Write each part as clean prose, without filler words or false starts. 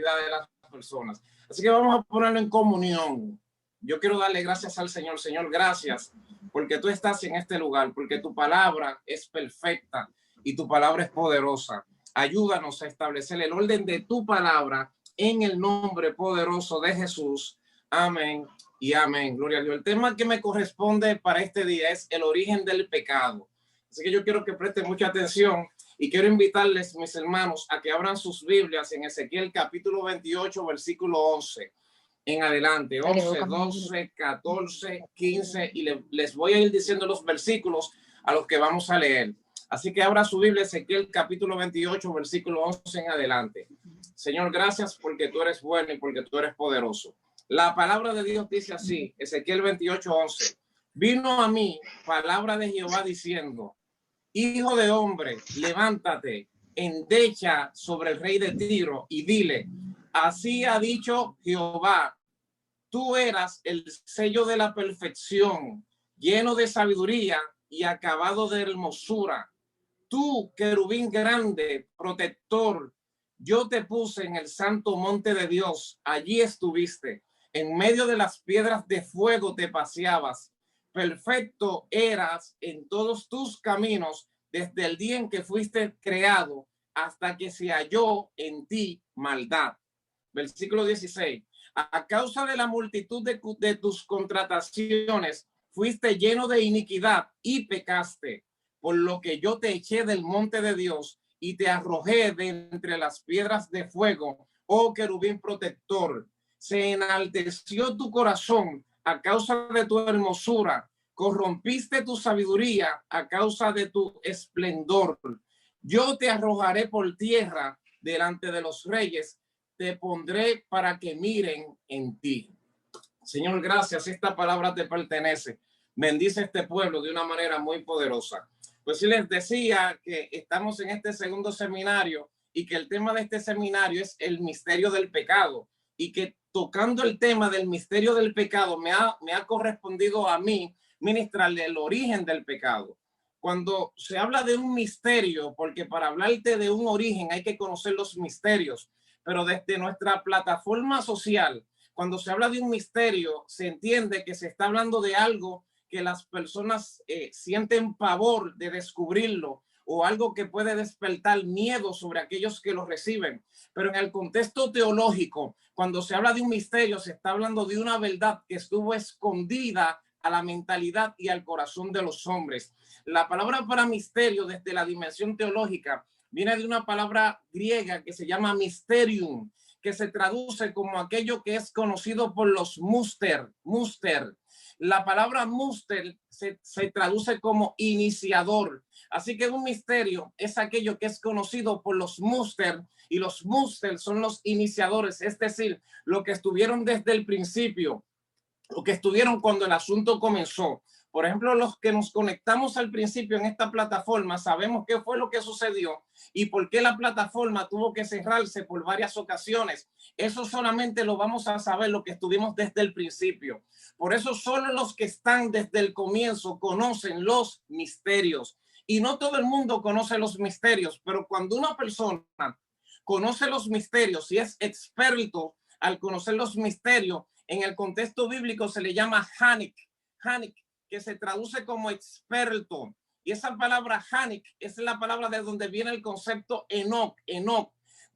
de las personas. Así que vamos a ponerlo en comunión. Yo quiero darle gracias al Señor. Señor, gracias porque tú estás en este lugar, porque tu palabra es perfecta y tu palabra es poderosa. Ayúdanos a establecer el orden de tu palabra en el nombre poderoso de Jesús. Amén y amén. Gloria a Dios. El tema que me corresponde para este día es el origen del pecado. Así que yo quiero que presten mucha atención y quiero invitarles, mis hermanos, a que abran sus Biblias en Ezequiel capítulo 28, versículo 11 en adelante. 11, 12, 14, 15 y les voy a ir diciendo los versículos a los que vamos a leer. Así que abra su Biblia, Ezequiel capítulo 28, versículo 11 en adelante. Señor, gracias porque tú eres bueno y porque tú eres poderoso. La palabra de Dios dice así, Ezequiel 28, 11. Vino a mí palabra de Jehová diciendo: Hijo de hombre, levántate, endecha sobre el rey de Tiro y dile: así ha dicho Jehová, tú eras el sello de la perfección, lleno de sabiduría y acabado de hermosura. Tú, querubín grande, protector, yo te puse en el santo monte de Dios, allí estuviste, en medio de las piedras de fuego te paseabas. Perfecto eras en todos tus caminos desde el día en que fuiste creado hasta que se halló en ti maldad. Versículo 16. A causa de la multitud de tus contrataciones, fuiste lleno de iniquidad y pecaste, por lo que yo te eché del monte de Dios y te arrojé de entre las piedras de fuego, oh querubín protector. Se enalteció tu corazón a causa de tu hermosura, corrompiste tu sabiduría a causa de tu esplendor. Yo te arrojaré por tierra delante de los reyes, te pondré para que miren en ti. Señor, gracias, esta palabra te pertenece. Bendice este pueblo de una manera muy poderosa. Pues sí, les decía que estamos en este segundo seminario y que el tema de este seminario es el misterio del pecado, y que tocando el tema del misterio del pecado me ha correspondido a mí ministrarle el origen del pecado. Cuando se habla de un misterio, porque para hablarte de un origen hay que conocer los misterios, pero desde nuestra plataforma social, cuando se habla de un misterio, se entiende que se está hablando de algo que las personas sienten pavor de descubrirlo, o algo que puede despertar miedo sobre aquellos que lo reciben. Pero en el contexto teológico, cuando se habla de un misterio, se está hablando de una verdad que estuvo escondida a la mentalidad y al corazón de los hombres. La palabra para misterio desde la dimensión teológica viene de una palabra griega que se llama mysterium, que se traduce como aquello que es conocido por los muster. La palabra muster se traduce como iniciador. Así que un misterio es aquello que es conocido por los muster, y los muster son los iniciadores, es decir, lo que estuvieron desde el principio, lo que estuvieron cuando el asunto comenzó. Por ejemplo, los que nos conectamos al principio en esta plataforma sabemos qué fue lo que sucedió y por qué la plataforma tuvo que cerrarse por varias ocasiones. Eso solamente lo vamos a saber lo que estuvimos desde el principio. Por eso solo los que están desde el comienzo conocen los misterios. Y no todo el mundo conoce los misterios, pero cuando una persona conoce los misterios y es experto al conocer los misterios, en el contexto bíblico se le llama Hanik, que se traduce como experto. Y esa palabra Hanik es la palabra de donde viene el concepto Enoch,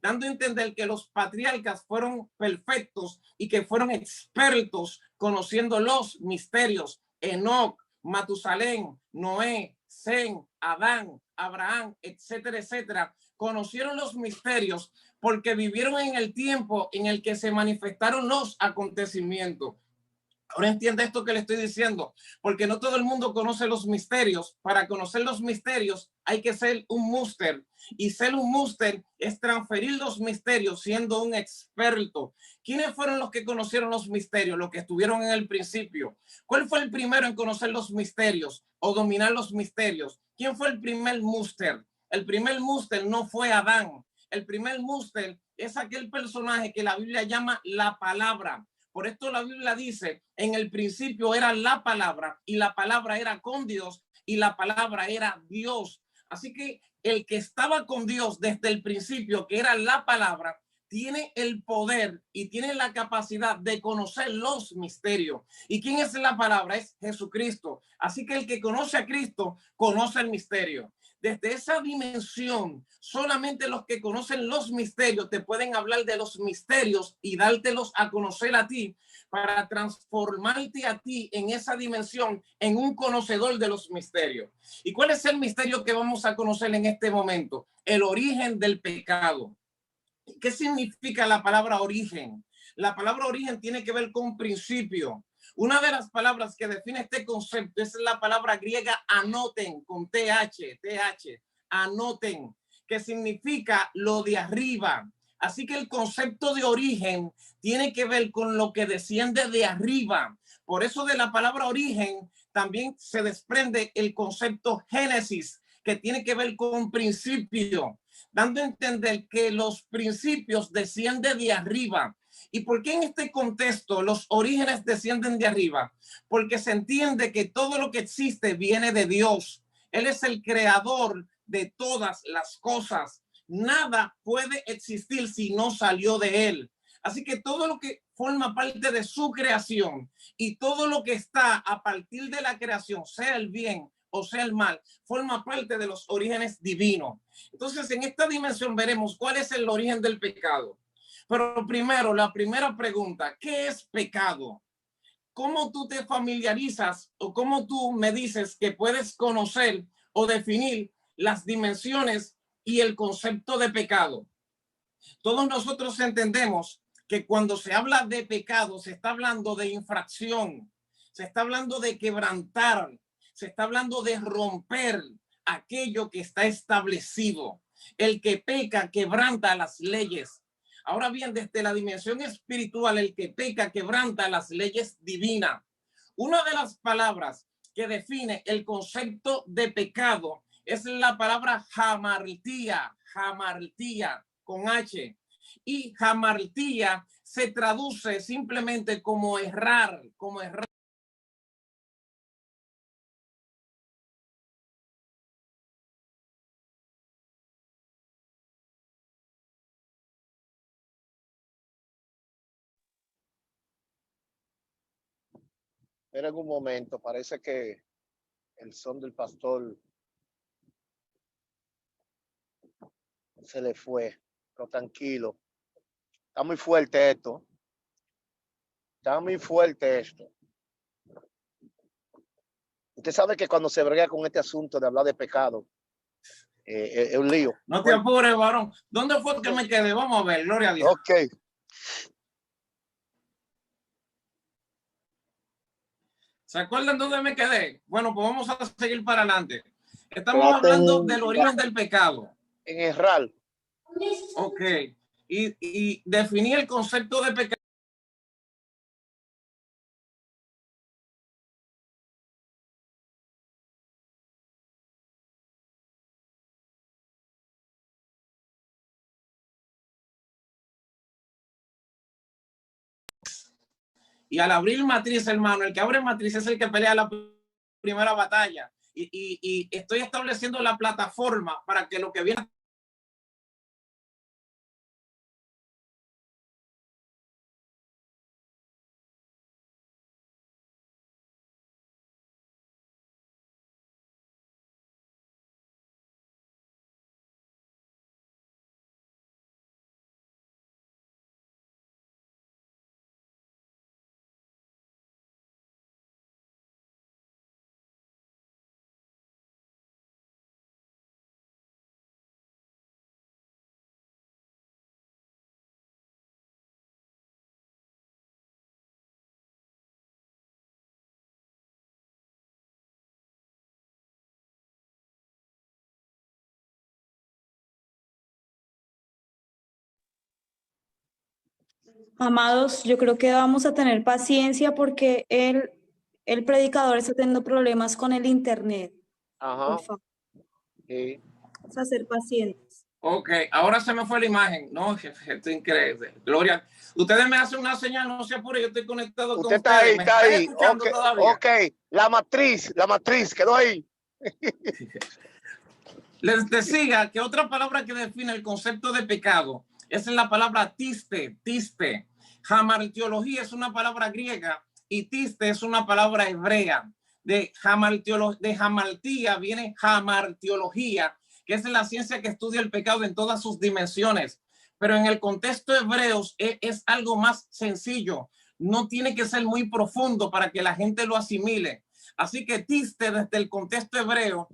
dando a entender que los patriarcas fueron perfectos y que fueron expertos conociendo los misterios. Enoch, Matusalén, Noé, Sem, Adán, Abraham, etcétera, etcétera, conocieron los misterios porque vivieron en el tiempo en el que se manifestaron los acontecimientos. Ahora entiende esto que le estoy diciendo, porque no todo el mundo conoce los misterios. Para conocer los misterios hay que ser un muster, y ser un muster es transferir los misterios siendo un experto. ¿Quiénes fueron los que conocieron los misterios? Los que estuvieron en el principio. ¿Cuál fue el primero en conocer los misterios o dominar los misterios? ¿Quién fue el primer muster? El primer muster no fue Adán. El primer muster es aquel personaje que la Biblia llama la palabra. Por esto la Biblia dice, en el principio era la palabra, y la palabra era con Dios, y la palabra era Dios. Así que el que estaba con Dios desde el principio, que era la palabra, tiene el poder y tiene la capacidad de conocer los misterios. ¿Y quién es la palabra? Es Jesucristo. Así que el que conoce a Cristo conoce el misterio. Desde esa dimensión, solamente los que conocen los misterios te pueden hablar de los misterios y dártelos a conocer a ti para transformarte a ti en esa dimensión en un conocedor de los misterios. ¿Y cuál es el misterio que vamos a conocer en este momento? El origen del pecado. ¿Qué significa la palabra origen? La palabra origen tiene que ver con principio. Una de las palabras que define este concepto es la palabra griega anoten, con TH, anoten, que significa lo de arriba. Así que el concepto de origen tiene que ver con lo que desciende de arriba. Por eso de la palabra origen también se desprende el concepto génesis, que tiene que ver con principio, dando a entender que los principios descienden de arriba. ¿Y por qué en este contexto los orígenes descienden de arriba? Porque se entiende que todo lo que existe viene de Dios. Él es el creador de todas las cosas. Nada puede existir si no salió de Él. Así que todo lo que forma parte de su creación y todo lo que está a partir de la creación, sea el bien o sea el mal, forma parte de los orígenes divinos. Entonces, en esta dimensión veremos cuál es el origen del pecado. Pero primero, la primera pregunta, ¿qué es pecado? ¿Cómo tú te familiarizas o cómo tú me dices que puedes conocer o definir las dimensiones y el concepto de pecado? Todos nosotros entendemos que cuando se habla de pecado, se está hablando de infracción, se está hablando de quebrantar, se está hablando de romper aquello que está establecido. El que peca quebranta las leyes. Ahora bien, desde la dimensión espiritual, el que peca quebranta las leyes divinas. Una de las palabras que define el concepto de pecado es la palabra hamartía, con H. Y hamartía se traduce simplemente como errar, como errar. Pero en un momento parece que el son del pastor se le fue, pero tranquilo. Está muy fuerte esto. Está muy fuerte esto. Usted sabe que cuando se brega con este asunto de hablar de pecado, es un lío. No te apures, varón. ¿Dónde fue que me quedé? Vamos a ver, gloria a Dios. Ok. ¿Se acuerdan dónde me quedé? Bueno, pues vamos a seguir para adelante. Estamos hablando del origen del pecado. En errar. Ok. Y definir el concepto de pecado. Y al abrir matriz, hermano, el que abre matriz es el que pelea la primera batalla. Y estoy estableciendo la plataforma para que lo que viene Amados, yo creo que vamos a tener paciencia porque el predicador está teniendo problemas con el internet. Ajá. Por favor. Sí. Vamos a ser pacientes. Ok, ahora se me fue la imagen. No, jefe, esto es increíble. Gloria. Ustedes me hacen una señal, no se apure, yo estoy conectado con ustedes. Usted está ahí, está ahí. Okay, todavía? ok, la matriz, quedó ahí. Les decía que otra palabra que define el concepto de pecado Esa es la palabra tiste, tiste. Hamartiología es una palabra griega y tiste es una palabra hebrea. De hamartía viene hamartiología, que es la ciencia que estudia el pecado en todas sus dimensiones. Pero en el contexto hebreo es algo más sencillo. No tiene que ser muy profundo para que la gente lo asimile. Así que tiste, desde el contexto hebreo,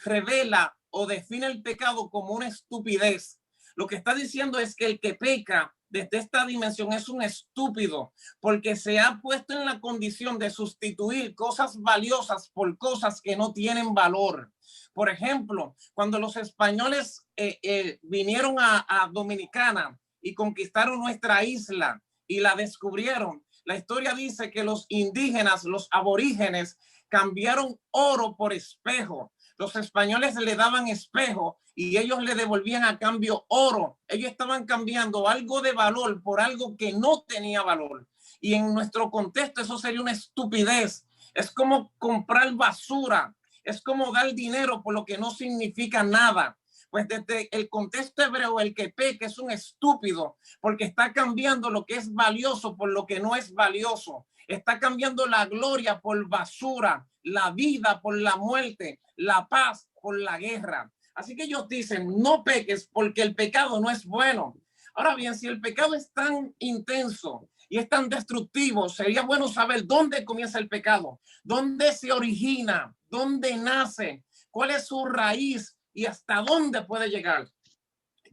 revela o define el pecado como una estupidez. Lo que está diciendo es que el que peca desde esta dimensión es un estúpido, porque se ha puesto en la condición de sustituir cosas valiosas por cosas que no tienen valor. Por ejemplo, cuando los españoles vinieron a Dominicana y conquistaron nuestra isla y la descubrieron, la historia dice que los indígenas, los aborígenes, cambiaron oro por espejo. Los españoles le daban espejo y ellos le devolvían a cambio oro. Ellos estaban cambiando algo de valor por algo que no tenía valor. Y en nuestro contexto eso sería una estupidez. Es como comprar basura. Es como dar dinero por lo que no significa nada. Pues desde el contexto hebreo, el que peca es un estúpido porque está cambiando lo que es valioso por lo que no es valioso. Está cambiando la gloria por basura, la vida por la muerte, la paz por la guerra. Así que ellos dicen, no peques porque el pecado no es bueno. Ahora bien, si el pecado es tan intenso y es tan destructivo, sería bueno saber dónde comienza el pecado, dónde se origina, dónde nace, cuál es su raíz y hasta dónde puede llegar.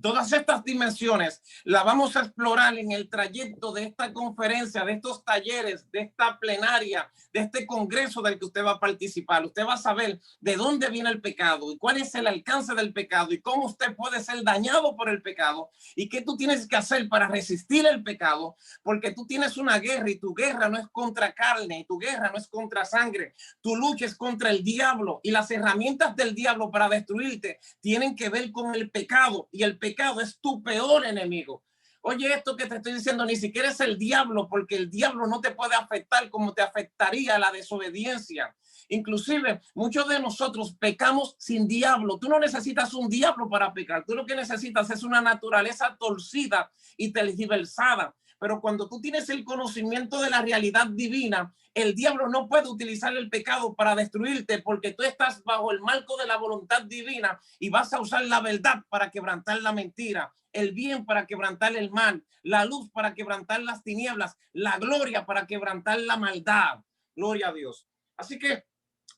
Todas estas dimensiones las vamos a explorar en el trayecto de esta conferencia, de estos talleres, de esta plenaria, de este congreso del que usted va a participar. Usted va a saber de dónde viene el pecado y cuál es el alcance del pecado y cómo usted puede ser dañado por el pecado y qué tú tienes que hacer para resistir el pecado, porque tú tienes una guerra y tu guerra no es contra carne, y tu guerra no es contra sangre. Tu lucha es contra el diablo y las herramientas del diablo para destruirte tienen que ver con el pecado y el pecado es tu peor enemigo. Oye, esto que te estoy diciendo ni siquiera es el diablo, porque el diablo no te puede afectar como te afectaría la desobediencia. Inclusive, muchos de nosotros pecamos sin diablo. Tú no necesitas un diablo para pecar. Tú lo que necesitas es una naturaleza torcida y tergiversada. Pero cuando tú tienes el conocimiento de la realidad divina, el diablo no puede utilizar el pecado para destruirte porque tú estás bajo el marco de la voluntad divina y vas a usar la verdad para quebrantar la mentira, el bien para quebrantar el mal, la luz para quebrantar las tinieblas, la gloria para quebrantar la maldad. Gloria a Dios. Así que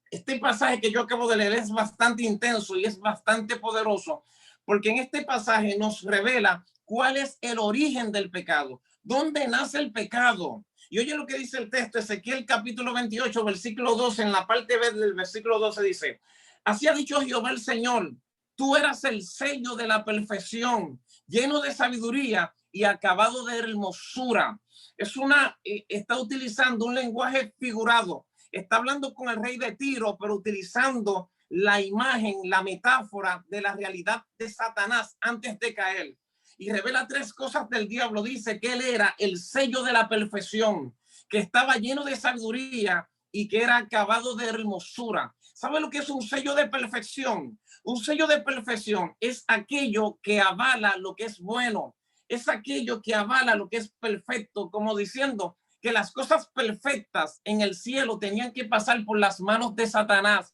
este pasaje que yo acabo de leer es bastante intenso y es bastante poderoso porque en este pasaje nos revela cuál es el origen del pecado. ¿Dónde nace el pecado? Y oye lo que dice el texto, Ezequiel capítulo 28, versículo 12, en la parte B del versículo 12 dice, así ha dicho Jehová el Señor, tú eras el sello de la perfección, lleno de sabiduría y acabado de hermosura. Está utilizando un lenguaje figurado, está hablando con el rey de Tiro, pero utilizando la imagen, la metáfora de la realidad de Satanás antes de caer. Y revela tres cosas del diablo. Dice que él era el sello de la perfección, que estaba lleno de sabiduría y que era acabado de hermosura. ¿Sabe lo que es un sello de perfección? Un sello de perfección es aquello que avala lo que es bueno, es aquello que avala lo que es perfecto, como diciendo que las cosas perfectas en el cielo tenían que pasar por las manos de Satanás.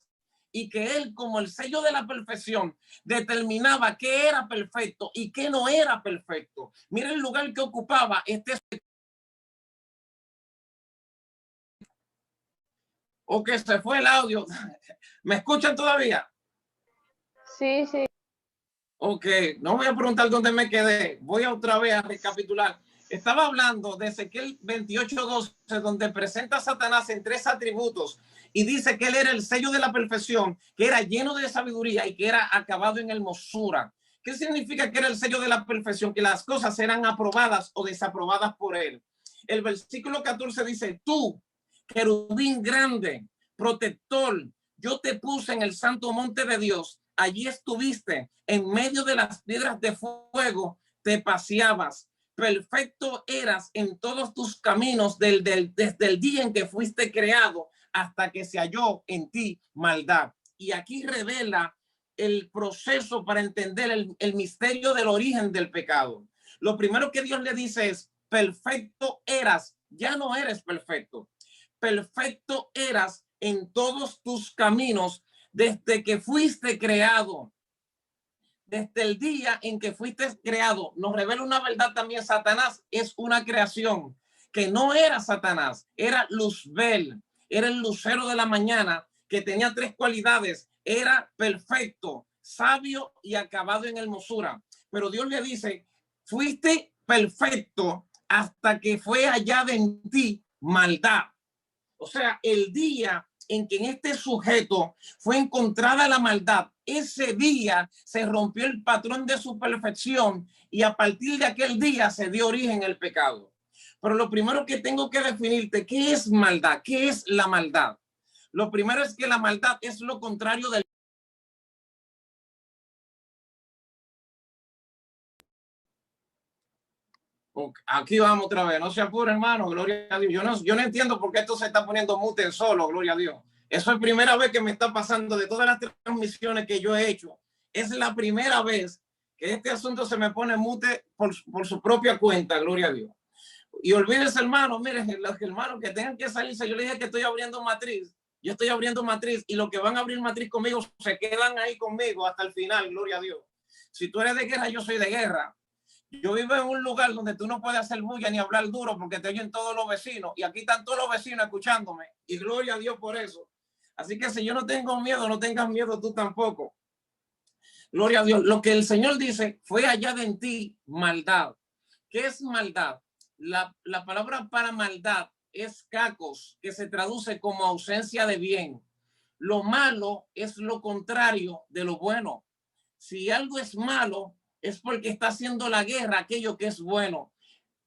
Y que él, como el sello de la perfección, determinaba qué era perfecto y qué no era perfecto. Mira el lugar que ocupaba o que se fue el audio. ¿Me escuchan todavía? Sí, sí. Ok, no voy a preguntar dónde me quedé. Voy a otra vez a recapitular. Estaba hablando de Ezequiel 28:12, donde presenta a Satanás en tres atributos y dice que él era el sello de la perfección, que era lleno de sabiduría y que era acabado en hermosura. ¿Qué significa que era el sello de la perfección? Que las cosas eran aprobadas o desaprobadas por él. El versículo 14 dice, tú, querubín grande, protector, yo te puse en el santo monte de Dios. Allí estuviste, en medio de las piedras de fuego, te paseabas. Perfecto eras en todos tus caminos desde el día en que fuiste creado hasta que se halló en ti maldad. Y aquí revela el proceso para entender el misterio del origen del pecado. Lo primero que Dios le dice es, perfecto eras, ya no eres perfecto. Perfecto eras en todos tus caminos desde que fuiste creado. Desde el día en que fuiste creado, nos revela una verdad también. Satanás es una creación que no era Satanás, era Luzbel, era el lucero de la mañana, que tenía tres cualidades: era perfecto, sabio y acabado en hermosura. Pero Dios le dice, fuiste perfecto hasta que fue hallada en ti maldad. O sea, el día en que en este sujeto fue encontrada la maldad, ese día se rompió el patrón de su perfección y a partir de aquel día se dio origen el pecado. Pero lo primero que tengo que definirte, ¿qué es maldad? ¿Qué es la maldad? Lo primero es que la maldad es lo contrario del... Aquí vamos otra vez, no se apure, hermano, gloria a Dios. Yo no entiendo por qué esto se está poniendo mute solo, gloria a Dios. Eso es primera vez que me está pasando de todas las transmisiones que yo he hecho. Es la primera vez que este asunto se me pone mute por su propia cuenta, gloria a Dios. Y olvídese, hermano, miren, los hermanos que tengan que salirse, yo les dije que estoy abriendo matriz. Yo estoy abriendo matriz y los que van a abrir matriz conmigo se quedan ahí conmigo hasta el final, gloria a Dios. Si tú eres de guerra, yo soy de guerra. Yo vivo en un lugar donde tú no puedes hacer bulla ni hablar duro porque te oyen todos los vecinos y aquí están todos los vecinos escuchándome y gloria a Dios por eso. Así que si yo no tengo miedo, no tengas miedo tú tampoco. Gloria a Dios. Lo que el Señor dice, fue hallada en ti maldad. ¿Qué es maldad? La palabra para maldad es kakos, que se traduce como ausencia de bien. Lo malo es lo contrario de lo bueno. Si algo es malo, es porque está haciendo la guerra aquello que es bueno.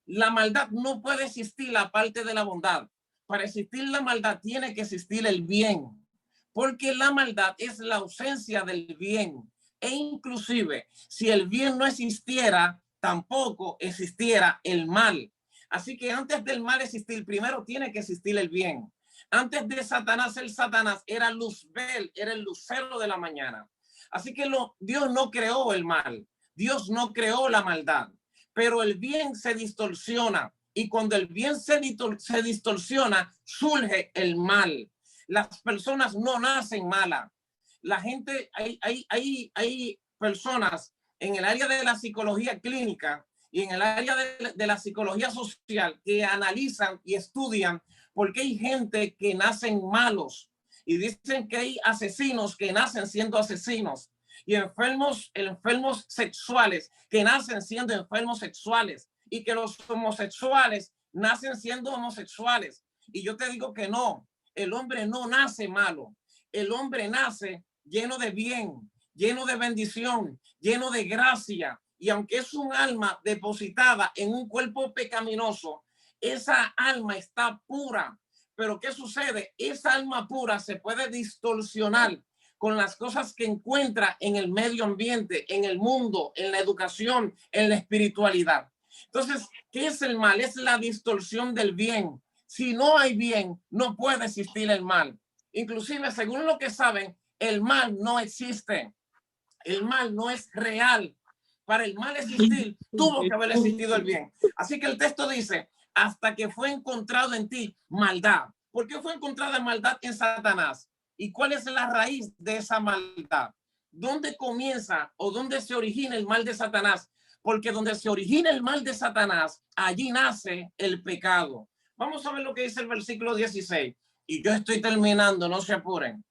La maldad no puede existir aparte de la bondad. Para existir la maldad tiene que existir el bien, porque la maldad es la ausencia del bien. E inclusive, si el bien no existiera, tampoco existiera el mal. Así que antes del mal existir, primero tiene que existir el bien. Antes de Satanás, el Satanás era Luzbel, era el lucero de la mañana. Así que Dios no creó el mal. Dios no creó la maldad, pero el bien se distorsiona y cuando el bien se distorsiona, surge el mal. Las personas no nacen malas. La gente, hay personas en el área de la psicología clínica y en el área de la psicología social que analizan y estudian por qué hay gente que nacen malos y dicen que hay asesinos que nacen siendo asesinos. Y enfermos sexuales que nacen siendo enfermos sexuales y que los homosexuales nacen siendo homosexuales. Y yo te digo que no, el hombre no nace malo, el hombre nace lleno de bien, lleno de bendición, lleno de gracia. Y aunque es un alma depositada en un cuerpo pecaminoso, esa alma está pura. Pero ¿qué sucede? Esa alma pura se puede distorsionar con las cosas que encuentra en el medio ambiente, en el mundo, en la educación, en la espiritualidad. Entonces, ¿qué es el mal? Es la distorsión del bien. Si no hay bien, no puede existir el mal. Inclusive, según lo que saben, el mal no existe. El mal no es real. Para el mal existir, tuvo que haber existido el bien. Así que el texto dice, hasta que fue encontrado en ti maldad. ¿Por qué fue encontrada maldad en Satanás? ¿Y cuál es la raíz de esa maldad? ¿Dónde comienza o dónde se origina el mal de Satanás? Porque donde se origina el mal de Satanás, allí nace el pecado. Vamos a ver lo que dice el versículo 16. Y yo estoy terminando, no se apuren.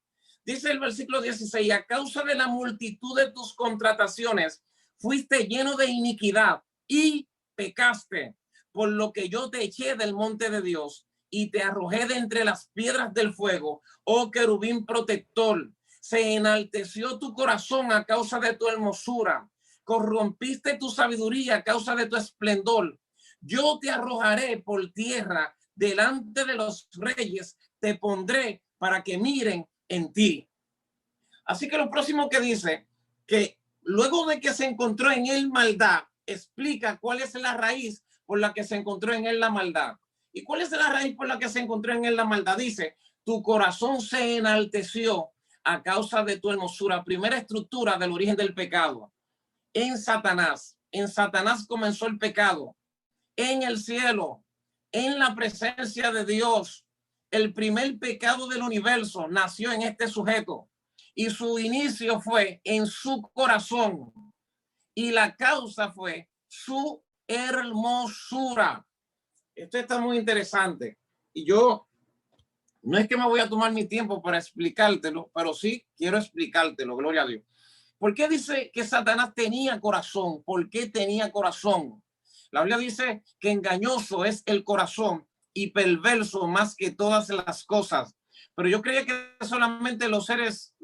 Dice el versículo 16, a causa de la multitud de tus contrataciones, fuiste lleno de iniquidad y pecaste, por lo que yo te eché del monte de Dios y te arrojé de entre las piedras del fuego, oh querubín protector. Se enalteció tu corazón a causa de tu hermosura, corrompiste tu sabiduría a causa de tu esplendor. Yo te arrojaré por tierra delante de los reyes, te pondré para que miren en ti. Así que lo próximo que dice, que luego de que se encontró en él maldad, explica cuál es la raíz por la que se encontró en él la maldad. ¿Y cuál es la raíz por la que se encontró en él la maldad? Dice, tu corazón se enalteció a causa de tu hermosura. Primera estructura del origen del pecado. En Satanás. En Satanás comenzó el pecado. En el cielo, en la presencia de Dios, el primer pecado del universo nació en este sujeto y su inicio fue en su corazón y la causa fue su hermosura. Esto está muy interesante y yo no es que me voy a tomar mi tiempo para explicártelo, pero sí quiero explicártelo, gloria a Dios. ¿Por qué dice que Satanás tenía corazón? ¿Por qué tenía corazón? La Biblia dice que engañoso es el corazón y perverso más que todas las cosas. Pero yo creía que solamente los seres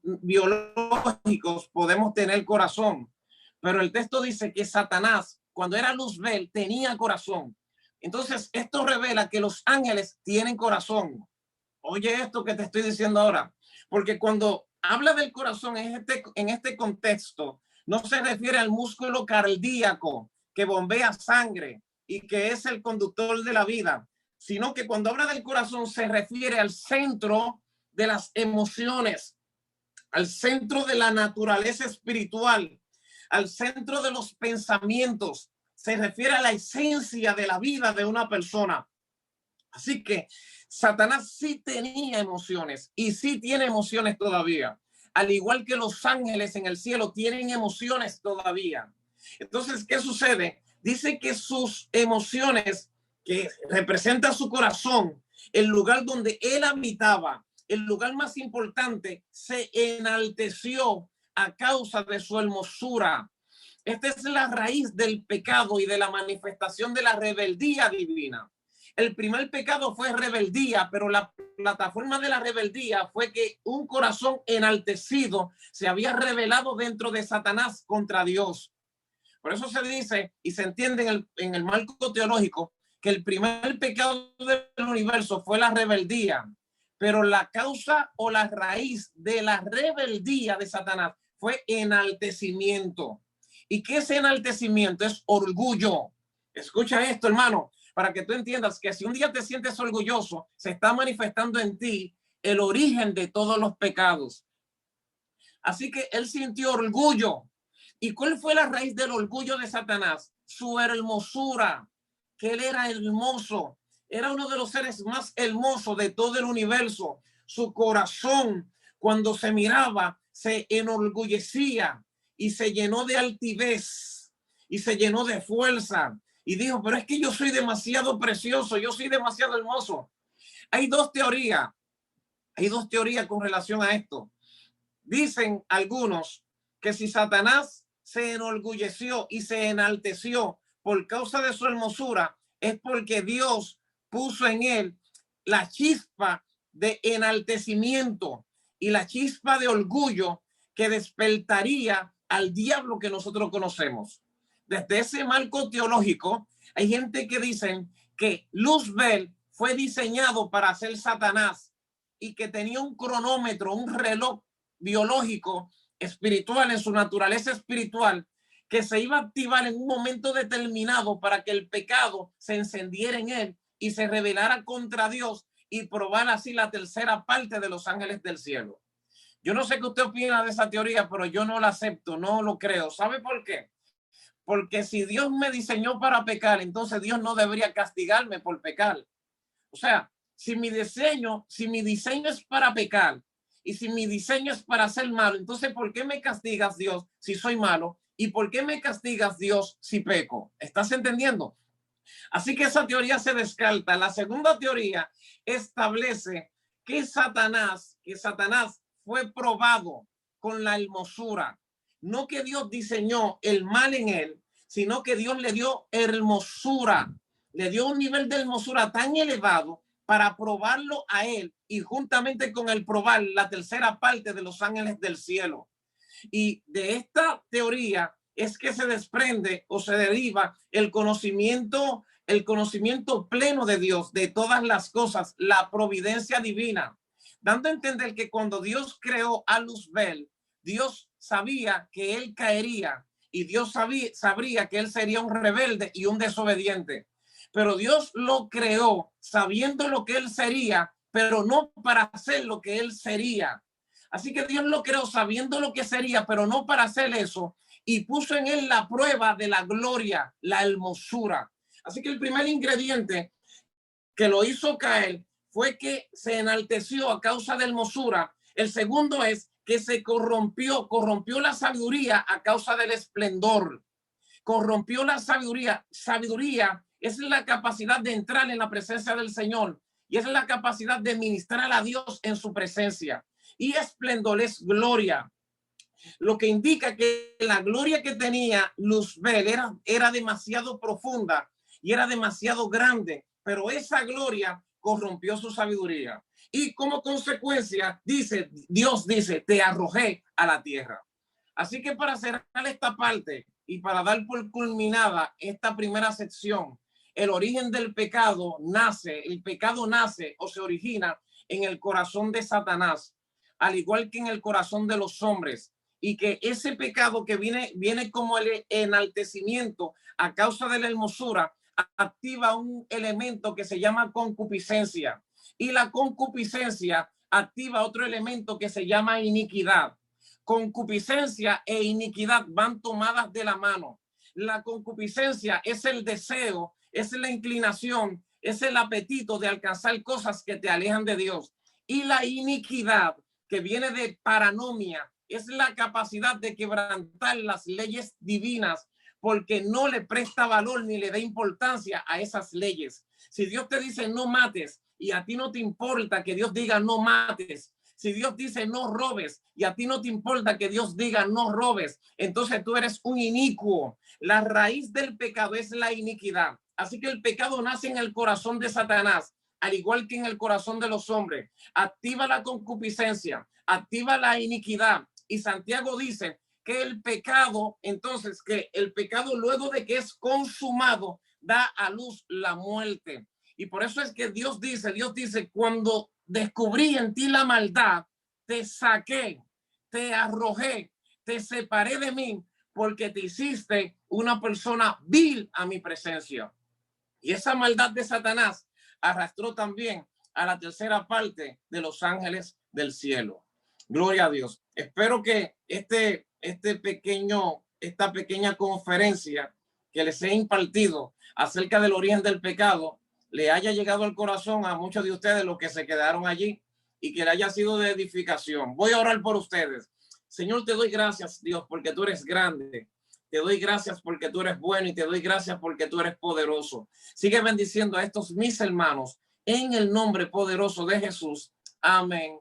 biológicos podemos tener corazón. Pero el texto dice que Satanás, cuando era Luzbel, tenía corazón. Entonces, esto revela que los ángeles tienen corazón. Oye esto que te estoy diciendo ahora. Porque cuando habla del corazón en este contexto, no se refiere al músculo cardíaco que bombea sangre y que es el conductor de la vida, sino que cuando habla del corazón se refiere al centro de las emociones, al centro de la naturaleza espiritual, al centro de los pensamientos. Se refiere a la esencia de la vida de una persona. Así que Satanás sí tenía emociones y sí tiene emociones todavía, al igual que los ángeles en el cielo tienen emociones todavía. Entonces, ¿qué sucede? Dice que sus emociones, que representa su corazón, el lugar donde él habitaba, el lugar más importante, se enalteció a causa de su hermosura. Esta es la raíz del pecado y de la manifestación de la rebeldía divina. El primer pecado fue rebeldía, pero la plataforma de la rebeldía fue que un corazón enaltecido se había rebelado dentro de Satanás contra Dios. Por eso se dice y se entiende en el marco teológico que el primer pecado del universo fue la rebeldía, pero la causa o la raíz de la rebeldía de Satanás fue enaltecimiento. ¿Y qué es enaltecimiento? Es orgullo. Escucha esto, hermano, para que tú entiendas que si un día te sientes orgulloso, se está manifestando en ti el origen de todos los pecados. Así que él sintió orgullo. ¿Y cuál fue la raíz del orgullo de Satanás? Su hermosura, que él era hermoso. Era uno de los seres más hermosos de todo el universo. Su corazón, cuando se miraba, se enorgullecía y se llenó de altivez y se llenó de fuerza. Y dijo, pero es que yo soy demasiado precioso, yo soy demasiado hermoso. Hay dos teorías con relación a esto. Dicen algunos que si Satanás se enorgulleció y se enalteció por causa de su hermosura, es porque Dios puso en él la chispa de enaltecimiento y la chispa de orgullo que despertaría al diablo que nosotros conocemos. Desde ese marco teológico, hay gente que dicen que Luzbel fue diseñado para ser Satanás y que tenía un cronómetro, un reloj biológico espiritual en su naturaleza espiritual que se iba a activar en un momento determinado para que el pecado se encendiera en él y se rebelara contra Dios y probar así la tercera parte de los ángeles del cielo. Yo no sé qué usted opina de esa teoría, pero yo no la acepto, no lo creo. ¿Sabe por qué? Porque si Dios me diseñó para pecar, entonces Dios no debería castigarme por pecar. O sea, si mi diseño es para pecar y si mi diseño es para ser malo, entonces ¿por qué me castigas, Dios, si soy malo? ¿Y por qué me castigas, Dios, si peco? ¿Estás entendiendo? Así que esa teoría se descarta. La segunda teoría establece que Satanás fue probado con la hermosura. No que Dios diseñó el mal en él, sino que Dios le dio hermosura. Le dio un nivel de hermosura tan elevado para probarlo a él y juntamente con el probar la tercera parte de los ángeles del cielo. Y de esta teoría es que se desprende o se deriva el conocimiento pleno de Dios, de todas las cosas, la providencia divina, dando a entender que cuando Dios creó a Luzbel, Dios sabía que él caería y Dios sabría que él sería un rebelde y un desobediente. Pero Dios lo creó sabiendo lo que él sería, pero no para hacer lo que él sería. Así que Dios lo creó sabiendo lo que sería, pero no para hacer eso, y puso en él la prueba de la gloria, la hermosura. Así que el primer ingrediente que lo hizo caer fue que se enalteció a causa de hermosura. El segundo es que se corrompió la sabiduría a causa del esplendor. Corrompió la sabiduría. Sabiduría es la capacidad de entrar en la presencia del Señor y es la capacidad de ministrar a Dios en su presencia. Y esplendor es gloria, lo que indica que la gloria que tenía Luzbel era demasiado profunda y era demasiado grande, pero esa gloria corrompió su sabiduría. Y como consecuencia, Dios dice, te arrojé a la tierra. Así que para cerrar esta parte y para dar por culminada esta primera sección, el origen del pecado nace o se origina en el corazón de Satanás, al igual que en el corazón de los hombres, y que ese pecado que viene como el enaltecimiento a causa de la hermosura, activa un elemento que se llama concupiscencia, y la concupiscencia activa otro elemento que se llama iniquidad. Concupiscencia e iniquidad van tomadas de la mano. La concupiscencia es el deseo, es la inclinación, es el apetito de alcanzar cosas que te alejan de Dios. Y la iniquidad, que viene de paranomia, es la capacidad de quebrantar las leyes divinas porque no le presta valor ni le da importancia a esas leyes. Si Dios te dice no mates y a ti no te importa que Dios diga no mates, si Dios dice no robes y a ti no te importa que Dios diga no robes, entonces tú eres un inicuo. La raíz del pecado es la iniquidad. Así que el pecado nace en el corazón de Satanás, al igual que en el corazón de los hombres. Activa la concupiscencia, activa la iniquidad. Y Santiago dice que el pecado, entonces, que el pecado luego de que es consumado, da a luz la muerte. Y por eso es que Dios dice, cuando descubrí en ti la maldad, te saqué, te arrojé, te separé de mí, porque te hiciste una persona vil a mi presencia. Y esa maldad de Satanás arrastró también a la tercera parte de los ángeles del cielo. Gloria a Dios. Espero que esta pequeña conferencia que les he impartido acerca del origen del pecado le haya llegado al corazón a muchos de ustedes, los que se quedaron allí, y que le haya sido de edificación. Voy a orar por ustedes. Señor, te doy gracias, Dios, porque tú eres grande. Te doy gracias porque tú eres bueno y te doy gracias porque tú eres poderoso. Sigue bendiciendo a estos mis hermanos en el nombre poderoso de Jesús. Amén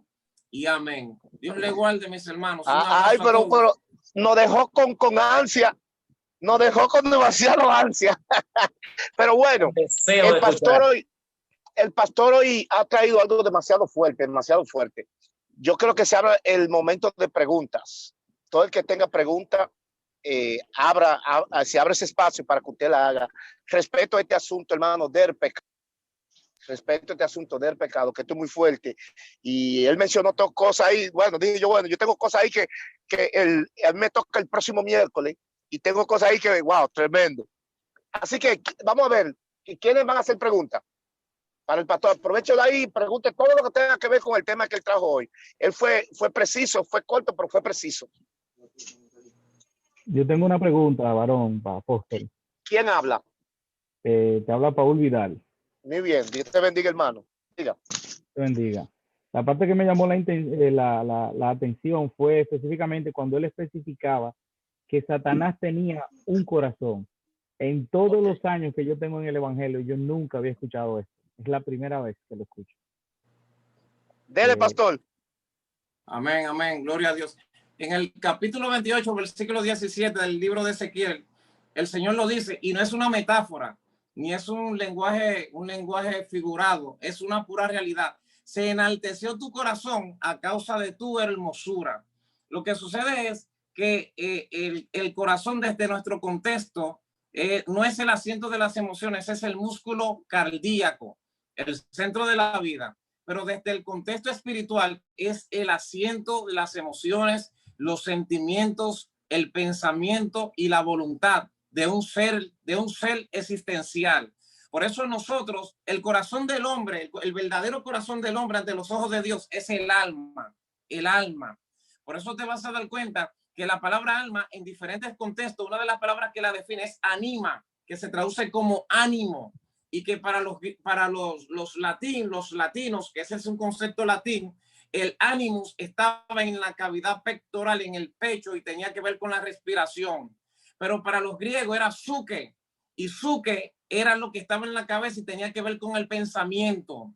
y amén. Dios le guarde, mis hermanos. Ay, pero nos dejó con ansia. Nos dejó con demasiado ansia. Pero bueno, el pastor hoy ha traído algo demasiado fuerte, demasiado fuerte. Yo creo que se abre el momento de preguntas. Todo el que tenga pregunta, se abre ese espacio para que usted la haga. Respeto a este asunto, hermano, del pecado. Respeto a este asunto del pecado, que esto es muy fuerte. Y él mencionó dos cosas ahí. Bueno, dije yo, yo tengo cosas ahí que él me toca el próximo miércoles. Y tengo cosas ahí que, wow, tremendo. Así que vamos a ver, ¿quiénes van a hacer preguntas? Para el pastor, aprovecho de ahí y pregunte todo lo que tenga que ver con el tema que él trajo hoy. Él fue preciso, fue corto, pero fue preciso. Yo tengo una pregunta, varón, para apóstol. ¿Quién habla? Te habla Paul Vidal. Muy bien, Dios te bendiga, hermano. Diga. Te bendiga. La parte que me llamó la atención fue específicamente cuando él especificaba que Satanás tenía un corazón. En todos los años que yo tengo en el Evangelio, yo nunca había escuchado esto. Es la primera vez que lo escucho. Dele, pastor. Amén, amén. Gloria a Dios. En el capítulo 28, versículo 17 del libro de Ezequiel, el Señor lo dice, y no es una metáfora, ni es un lenguaje figurado, es una pura realidad. Se enalteció tu corazón a causa de tu hermosura. Lo que sucede es que el corazón desde nuestro contexto no es el asiento de las emociones, es el músculo cardíaco, el centro de la vida. Pero desde el contexto espiritual es el asiento de las emociones, los sentimientos, el pensamiento y la voluntad de un ser existencial. Por eso nosotros, el corazón del hombre, el verdadero corazón del hombre ante los ojos de Dios es el alma. el alma. Por eso te vas a dar cuenta que la palabra alma en diferentes contextos, una de las palabras que la define es anima, que se traduce como ánimo, y que para los latinos, que ese es un concepto latín, el animus estaba en la cavidad pectoral, en el pecho, y tenía que ver con la respiración. Pero para los griegos era psuque, y psuque era lo que estaba en la cabeza y tenía que ver con el pensamiento,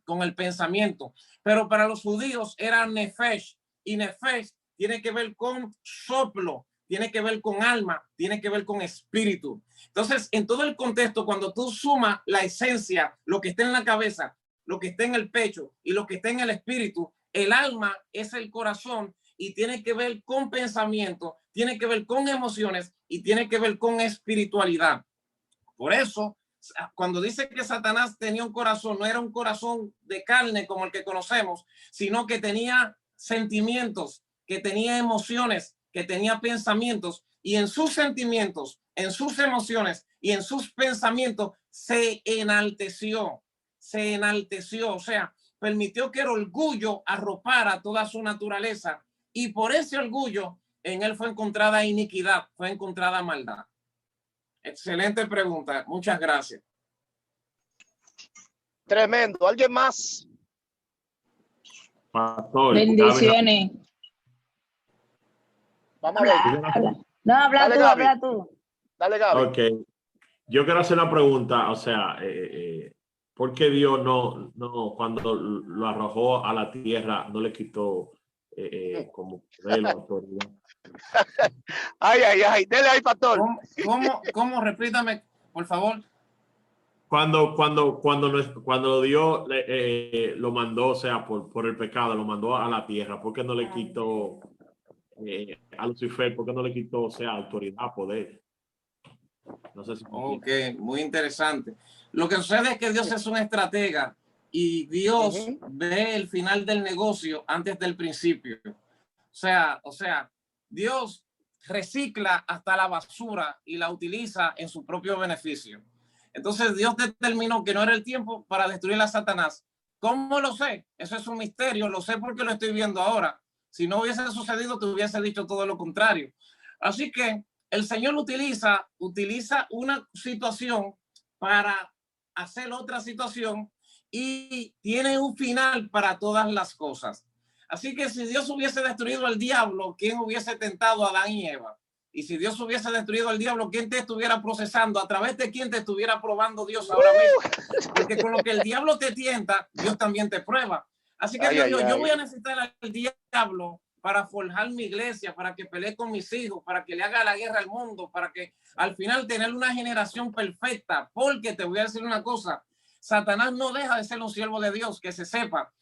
Pero para los judíos era nefesh, y nefesh tiene que ver con soplo, tiene que ver con alma, tiene que ver con espíritu. Entonces, en todo el contexto, cuando tú sumas la esencia, lo que está en la cabeza, lo que está en el pecho y lo que está en el espíritu, el alma es el corazón y tiene que ver con pensamiento, tiene que ver con emociones y tiene que ver con espiritualidad. Por eso, cuando dice que Satanás tenía un corazón, no era un corazón de carne como el que conocemos, sino que tenía sentimientos, que tenía emociones, que tenía pensamientos, y en sus sentimientos, en sus emociones y en sus pensamientos se enalteció, o sea, permitió que el orgullo arropara toda su naturaleza, y por ese orgullo en él fue encontrada iniquidad, fue encontrada maldad. Excelente pregunta, muchas gracias. Tremendo. ¿Alguien más? Pastor, Bendiciones. Vamos a ver. No, habla Dale, tú, Gaby. habla tú. Dale, Gaby. Ok. Yo quiero hacer una pregunta, o sea, ¿por qué Dios no, cuando lo arrojó a la tierra, no le quitó como poder la autoridad? Ay. Dele ahí, pastor. ¿Cómo? Repítame, por favor. Cuando Dios lo mandó, o sea, por el pecado, lo mandó a la tierra, ¿por qué no le quitó a Lucifer? ¿Por qué no le quitó, o sea, autoridad, poder? No sé si... Ok, muy interesante. Lo que sucede es que Dios es un estratega y Dios ve el final del negocio antes del principio. O sea, Dios recicla hasta la basura y la utiliza en su propio beneficio. Entonces Dios determinó que no era el tiempo para destruir a Satanás. ¿Cómo lo sé? Eso es un misterio, lo sé porque lo estoy viendo ahora. Si no hubiese sucedido, te hubiese dicho todo lo contrario. Así que el Señor utiliza una situación para hacer otra situación y tiene un final para todas las cosas. Así que si Dios hubiese destruido al diablo, ¿quién hubiese tentado a Adán y Eva? Y si Dios hubiese destruido al diablo, ¿quién te estuviera procesando? ¿A través de quién te estuviera probando Dios ahora mismo? Porque con lo que el diablo te tienta, Dios también te prueba. Así que yo voy a necesitar al diablo para forjar mi iglesia, para que pelee con mis hijos, para que le haga la guerra al mundo, para que al final tener una generación perfecta. Porque te voy a decir una cosa, Satanás no deja de ser un siervo de Dios, que se sepa.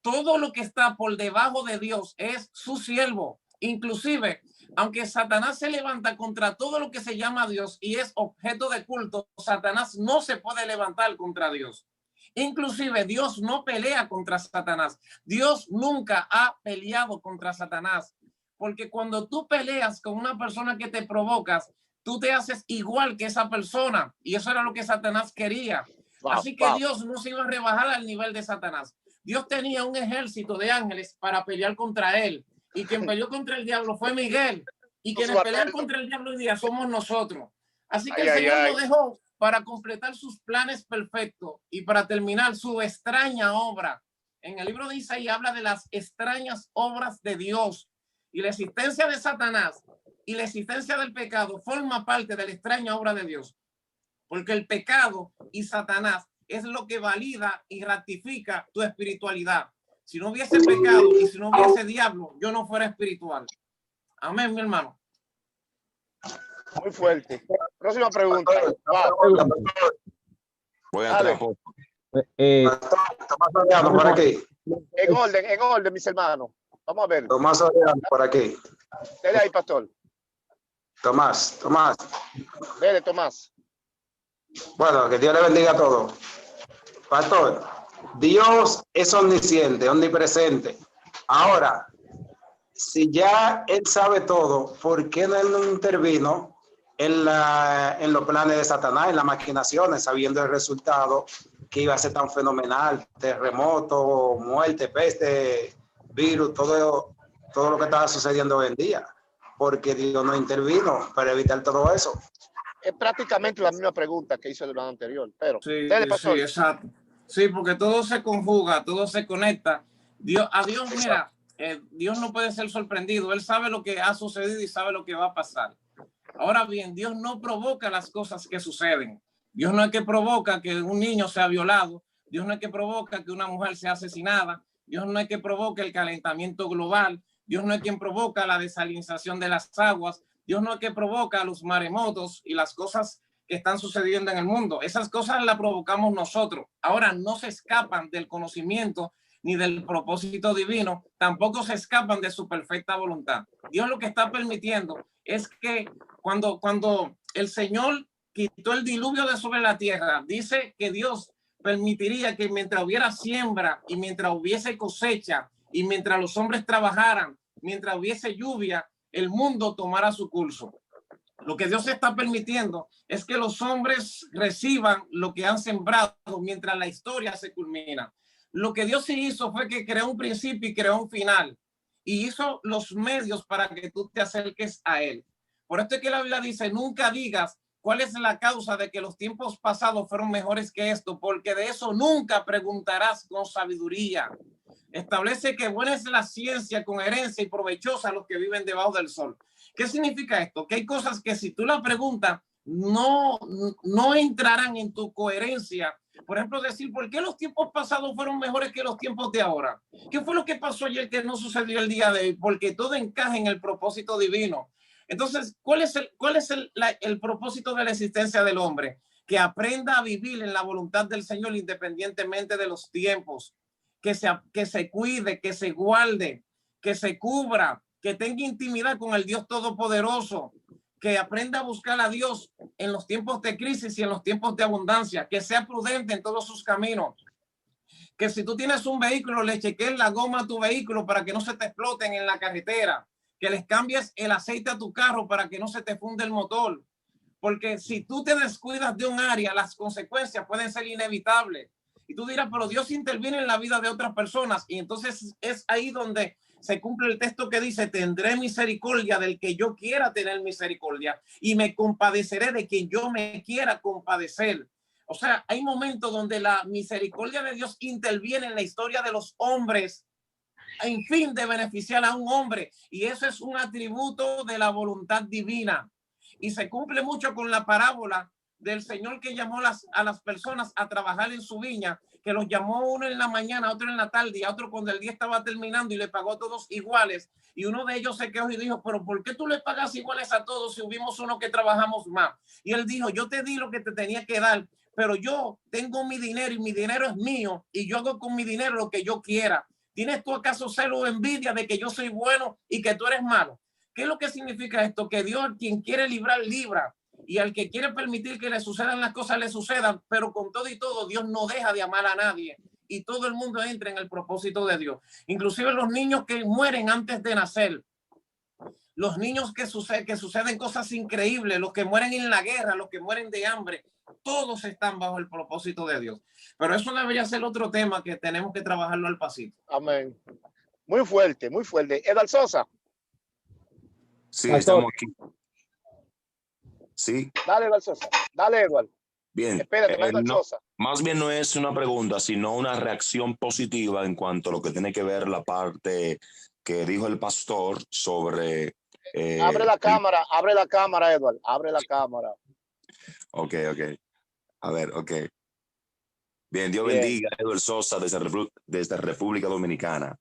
Todo lo que está por debajo de Dios es su siervo. Inclusive, aunque Satanás se levanta contra todo lo que se llama Dios y es objeto de culto, Satanás no se puede levantar contra Dios. Inclusive Dios no pelea contra Satanás. Dios nunca ha peleado contra Satanás. Porque cuando tú peleas con una persona que te provocas, tú te haces igual que esa persona. Y eso era lo que Satanás quería. Así que Dios no se iba a rebajar al nivel de Satanás. Dios tenía un ejército de ángeles para pelear contra él. Y quien peleó contra el diablo fue Miguel. Y quienes pelean contra el diablo hoy día somos nosotros. Así que el Señor lo dejó para completar sus planes perfectos y para terminar su extraña obra. En el libro de Isaías habla de las extrañas obras de Dios, y la existencia de Satanás y la existencia del pecado forma parte de la extraña obra de Dios, porque el pecado y Satanás es lo que valida y ratifica tu espiritualidad. Si no hubiese pecado y si no hubiese diablo, yo no fuera espiritual. Amén, mi hermano. Muy fuerte. Próxima pregunta. Voy a entrar por por aquí. En orden, mis hermanos. Vamos a ver. Tomás Oriano, por aquí. Dele ahí, pastor. Tomás. Dele, Tomás. Bueno, que Dios le bendiga a todos. Pastor, Dios es omnisciente, omnipresente. Ahora, si ya Él sabe todo, ¿por qué no Él no intervino en los planes de Satanás, en las maquinaciones, sabiendo el resultado que iba a ser tan fenomenal? Terremoto, muerte, peste, virus, todo todo lo que estaba sucediendo hoy en día, porque Dios no intervino para evitar todo eso. Es prácticamente la misma pregunta que hizo el hermano anterior, pero Sí, dele, pastor. sí, exacto. Sí, porque todo se conjuga, todo se conecta. A Dios, mira, Dios no puede ser sorprendido. Él sabe lo que ha sucedido y sabe lo que va a pasar. Ahora bien, Dios no provoca las cosas que suceden. Dios no es que provoca que un niño sea violado. Dios no es que provoca que una mujer sea asesinada. Dios no es que provoca el calentamiento global. Dios no es quien provoca la desalinización de las aguas. Dios no es que provoca los maremotos y las cosas que están sucediendo en el mundo. Esas cosas las provocamos nosotros. Ahora no se escapan del conocimiento ni del propósito divino, tampoco se escapan de su perfecta voluntad. Dios lo que está permitiendo es que cuando el Señor quitó el diluvio de sobre la tierra, dice que Dios permitiría que mientras hubiera siembra y mientras hubiese cosecha y mientras los hombres trabajaran, mientras hubiese lluvia, el mundo tomara su curso. Lo que Dios está permitiendo es que los hombres reciban lo que han sembrado mientras la historia se culmina. Lo que Dios sí hizo fue que creó un principio y creó un final. Y hizo los medios para que tú te acerques a Él. Por esto es que la Biblia dice, nunca digas cuál es la causa de que los tiempos pasados fueron mejores que esto, porque de eso nunca preguntarás con sabiduría. Establece que buena es la ciencia con herencia y provechosa a los que viven debajo del sol. ¿Qué significa esto? Que hay cosas que si tú la preguntas no entrarán en tu coherencia. Por ejemplo, decir, ¿por qué los tiempos pasados fueron mejores que los tiempos de ahora? ¿Qué fue lo que pasó ayer que no sucedió el día de hoy? Porque todo encaja en el propósito divino. Entonces, ¿cuál es el propósito de la existencia del hombre? Que aprenda a vivir en la voluntad del Señor independientemente de los tiempos. Que se cuide, que se guarde, que se cubra, que tenga intimidad con el Dios Todopoderoso, que aprenda a buscar a Dios en los tiempos de crisis y en los tiempos de abundancia, que sea prudente en todos sus caminos, que si tú tienes un vehículo, le cheques la goma a tu vehículo para que no se te exploten en la carretera, que les cambies el aceite a tu carro para que no se te funde el motor, porque si tú te descuidas de un área, las consecuencias pueden ser inevitables. Y tú dirás, pero Dios interviene en la vida de otras personas. Y entonces es ahí donde se cumple el texto que dice, tendré misericordia del que yo quiera tener misericordia y me compadeceré de quien yo me quiera compadecer. O sea, hay momentos donde la misericordia de Dios interviene en la historia de los hombres en fin de beneficiar a un hombre. Y eso es un atributo de la voluntad divina. Y se cumple mucho con la parábola del Señor que llamó a las personas a trabajar en su viña, que los llamó uno en la mañana, otro en la tarde y a otro cuando el día estaba terminando y le pagó a todos iguales. Y uno de ellos se quedó y dijo, pero ¿por qué tú le pagas iguales a todos si hubimos uno que trabajamos más? Y él dijo, yo te di lo que te tenía que dar, pero yo tengo mi dinero y mi dinero es mío y yo hago con mi dinero lo que yo quiera. ¿Tienes tú acaso celo o envidia de que yo soy bueno y que tú eres malo? ¿Qué es lo que significa esto? Que Dios, quien quiere librar, libra. Y al que quiere permitir que le sucedan las cosas, le sucedan. Pero con todo y todo, Dios no deja de amar a nadie. Y todo el mundo entra en el propósito de Dios. Inclusive los niños que mueren antes de nacer. Los niños que suceden cosas increíbles. Los que mueren en la guerra, los que mueren de hambre. Todos están bajo el propósito de Dios. Pero eso debería ser otro tema que tenemos que trabajarlo al pasito. Amén. Muy fuerte, muy fuerte. Edward Sosa. Sí, Pastor. estamos aquí. Sí, Dale, Edward Sosa. Dale, Edward. bien. Espérate, Edward No, Sosa. más bien no es una pregunta, sino una reacción positiva en cuanto a lo que tiene que ver la parte que dijo el pastor sobre... Abre la cámara, Edward. Abre la cámara. Ok. A ver, ok. Bien, Dios Bien. bendiga a Edward Sosa desde República Dominicana.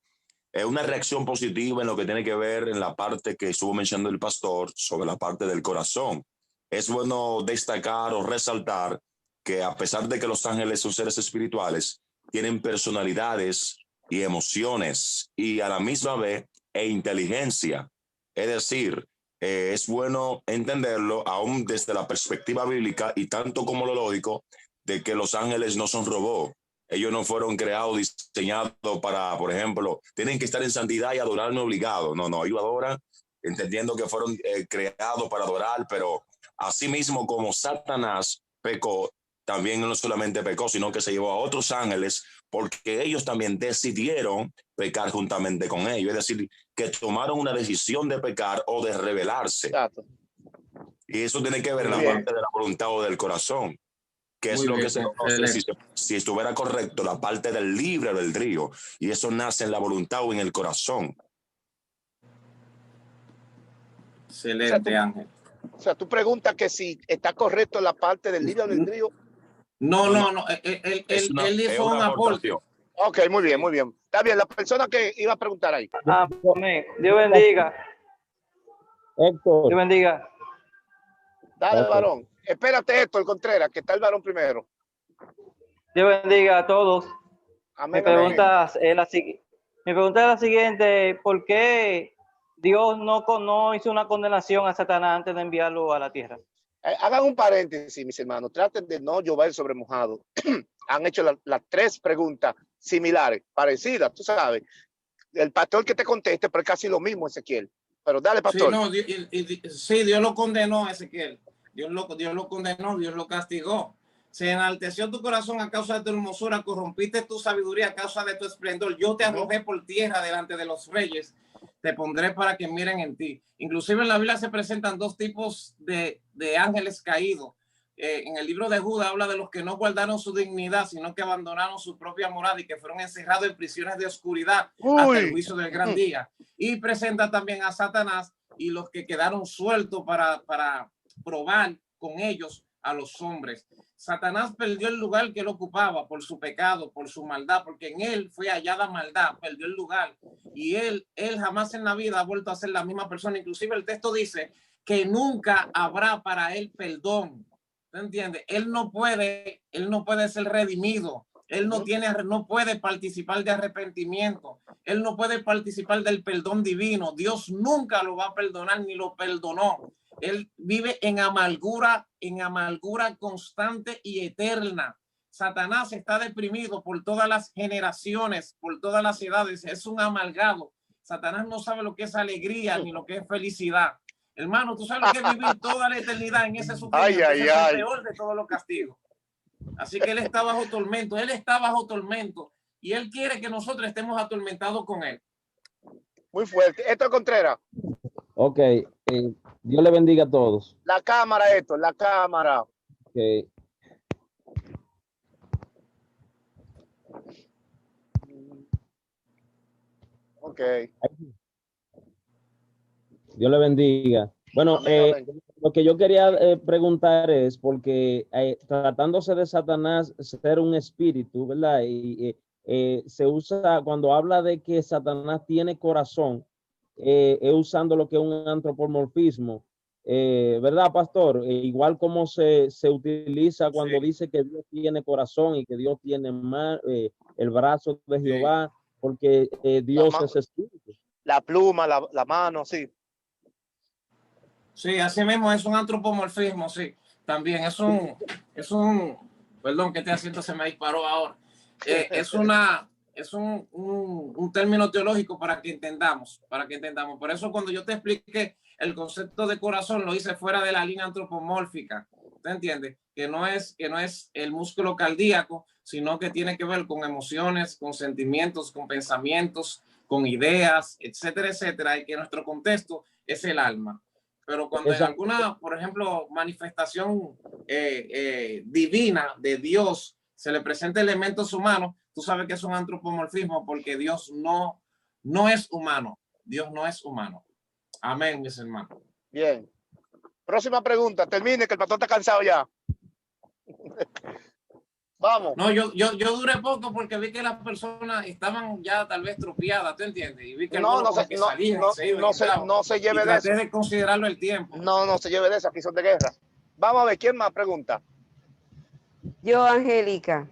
Es una reacción positiva en lo que tiene que ver en la parte que estuvo mencionando el pastor sobre la parte del corazón. Es bueno destacar o resaltar que a pesar de que los ángeles son seres espirituales, tienen personalidades y emociones y a la misma vez inteligencia. Es decir, es bueno entenderlo aún desde la perspectiva bíblica y tanto como lo lógico de que los ángeles no son robots. Ellos no fueron creados, diseñados para, por ejemplo, tienen que estar en santidad y adorarme obligado. No, ellos adoran entendiendo que fueron creados para adorar, pero así mismo como Satanás pecó, también no solamente pecó, sino que se llevó a otros ángeles porque ellos también decidieron pecar juntamente con ellos, es decir, que tomaron una decisión de pecar o de rebelarse. Exacto. Y eso tiene que ver en la parte de la voluntad o del corazón, que es lo que se conoce, si estuviera correcto, la parte del libre albedrío, y eso nace en la voluntad o en el corazón. Excelente, Ángel. O sea, tú preguntas que si está correcto la parte del libre albedrío. No. Él hizo un aporte. Ok, muy bien, muy bien. Está bien, la persona que iba a preguntar ahí. Amén. Dios bendiga. Héctor. Dios bendiga. Dale, varón. Espérate, Héctor Contreras, que está el varón primero. Dios bendiga a todos. Amén, Mi pregunta es la siguiente: ¿por qué Dios no hizo una condenación a Satanás antes de enviarlo a la tierra? Hagan un paréntesis, mis hermanos. Traten de no llover sobre mojado. Han hecho las 3 preguntas similares, parecidas, tú sabes. El pastor que te conteste, pero es casi lo mismo, Ezequiel. Pero dale, pastor. Sí, Dios lo condenó, Ezequiel. Dios lo condenó, Dios lo castigó. Se enalteció tu corazón a causa de tu hermosura, corrompiste tu sabiduría a causa de tu esplendor. Yo te arrojé por tierra delante de los reyes, te pondré para que miren en ti. Inclusive en la Biblia se presentan 2 tipos de ángeles caídos. En el libro de Judas habla de los que no guardaron su dignidad, sino que abandonaron su propia morada y que fueron encerrados en prisiones de oscuridad hasta el juicio del gran día. Y presenta también a Satanás y los que quedaron sueltos para probar con ellos a los hombres. Satanás perdió el lugar que él ocupaba por su pecado, por su maldad, porque en él fue hallada maldad, perdió el lugar. Y él jamás en la vida ha vuelto a ser la misma persona. Inclusive el texto dice que nunca habrá para él perdón. ¿Te entiendes? Él no puede ser redimido. Él no puede participar de arrepentimiento. Él no puede participar del perdón divino. Dios nunca lo va a perdonar ni lo perdonó. Él vive en amargura constante y eterna. Satanás está deprimido por todas las generaciones, por todas las edades. Es un amargado. Satanás no sabe lo que es alegría ni lo que es felicidad. Hermano, tú sabes lo que es vivir toda la eternidad en ese sufrimiento. Ese es el peor de todos los castigos. Así que él está bajo tormento. Él está bajo tormento. Y él quiere que nosotros estemos atormentados con él. Muy fuerte. Héctor Contreras. Ok. Dios le bendiga a todos. La cámara, Héctor, la cámara. Okay. Ok. Dios le bendiga. Bueno, lo que yo quería preguntar es porque tratándose de Satanás ser un espíritu, ¿verdad? Y se usa cuando habla de que Satanás tiene corazón, usando lo que es un antropomorfismo, ¿verdad, pastor? Igual como se utiliza cuando dice que Dios tiene corazón y que Dios tiene el brazo de Jehová, porque Dios es espíritu. La pluma, la mano, sí. Sí, así mismo es un antropomorfismo, sí. También es un, perdón que este asiento se me disparó ahora. Es un término teológico para que entendamos. Por eso cuando yo te expliqué el concepto de corazón, lo hice fuera de la línea antropomórfica. ¿Te entiendes? Que no es el músculo cardíaco, sino que tiene que ver con emociones, con sentimientos, con pensamientos, con ideas, etcétera, etcétera, y que nuestro contexto es el alma. Pero cuando en alguna, por ejemplo, manifestación divina de Dios se le presenta elementos humanos, tú sabes que es un antropomorfismo porque Dios no es humano. Dios no es humano. Amén, mis hermanos. Bien. Próxima pregunta. Termine, que el pastor está cansado ya. Vamos. No, yo duré poco porque vi que las personas estaban ya tal vez tropiadas, ¿tú entiendes? Y vi que no se lleve de eso. De considerarlo el tiempo. No se lleve de eso, aquí son de guerra. Vamos a ver, ¿quién más pregunta? Yo, Angélica.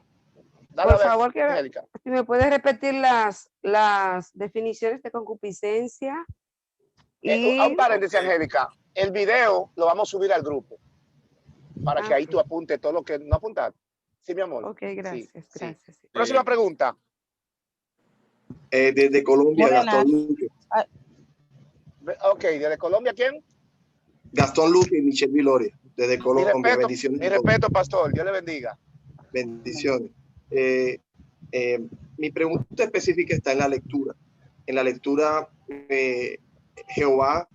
Dale, por favor, Angélica. Si me puedes repetir las definiciones de concupiscencia. Un paréntesis, Angélica. El video lo vamos a subir al grupo para que ahí tú apuntes todo lo que no apuntaste. Sí, mi amor. Ok, gracias. Sí, gracias. Sí. Próxima pregunta. Desde Colombia, Gastón Luque. Ok, ¿desde Colombia quién? Gastón Luque y Michelle Viloria. Desde Colombia. Mi respeto, pastor. Dios le bendiga. Bendiciones. Mi pregunta específica está en la lectura. En la lectura, Jehová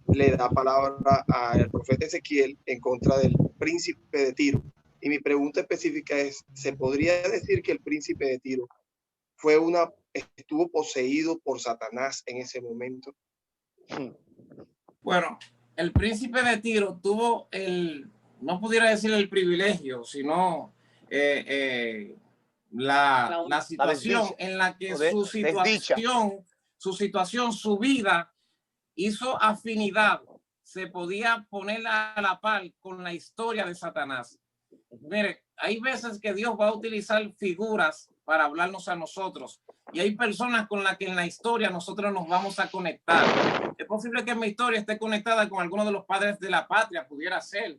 le da palabra al profeta Ezequiel en contra del príncipe de Tiro. Y mi pregunta específica es, ¿se podría decir que el príncipe de Tiro estuvo poseído por Satanás en ese momento? Bueno, el príncipe de Tiro tuvo no pudiera decir el privilegio, sino la situación en la que su vida hizo afinidad, se podía poner a la par con la historia de Satanás. Mire, hay veces que Dios va a utilizar figuras para hablarnos a nosotros y hay personas con las que en la historia nosotros nos vamos a conectar. Es posible que mi historia esté conectada con alguno de los padres de la patria, pudiera ser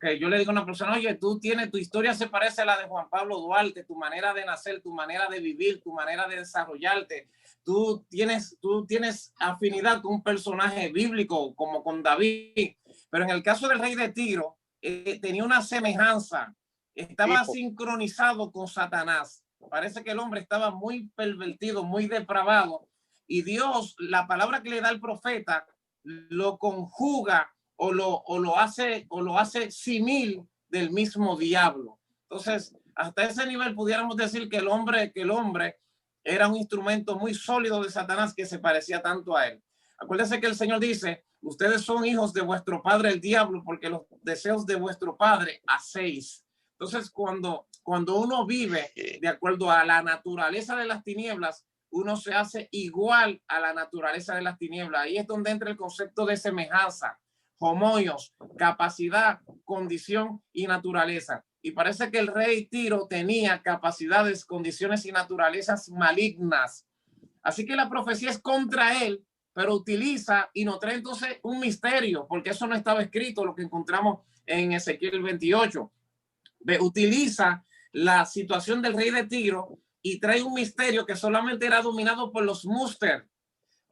que yo le diga a una persona, oye, tu historia se parece a la de Juan Pablo Duarte, tu manera de nacer, tu manera de vivir, tu manera de desarrollarte. Tú tienes afinidad con un personaje bíblico como con David, pero en el caso del rey de Tiro, tenía una semejanza, estaba sincronizado con Satanás. Parece que el hombre estaba muy pervertido, muy depravado, y Dios, la palabra que le da el profeta, lo conjuga o lo hace símil del mismo diablo. Entonces, hasta ese nivel pudiéramos decir que el hombre era un instrumento muy sólido de Satanás que se parecía tanto a él. Acuérdense que el Señor dice, ustedes son hijos de vuestro padre el diablo, porque los deseos de vuestro padre hacéis. Entonces, cuando uno vive de acuerdo a la naturaleza de las tinieblas, uno se hace igual a la naturaleza de las tinieblas. Ahí es donde entra el concepto de semejanza, homoios, capacidad, condición y naturaleza. Y parece que el rey Tiro tenía capacidades, condiciones y naturalezas malignas. Así que la profecía es contra él, pero utiliza y nos trae entonces un misterio, porque eso no estaba escrito, lo que encontramos en Ezequiel 28. Utiliza la situación del rey de Tiro y trae un misterio que solamente era dominado por los Muster,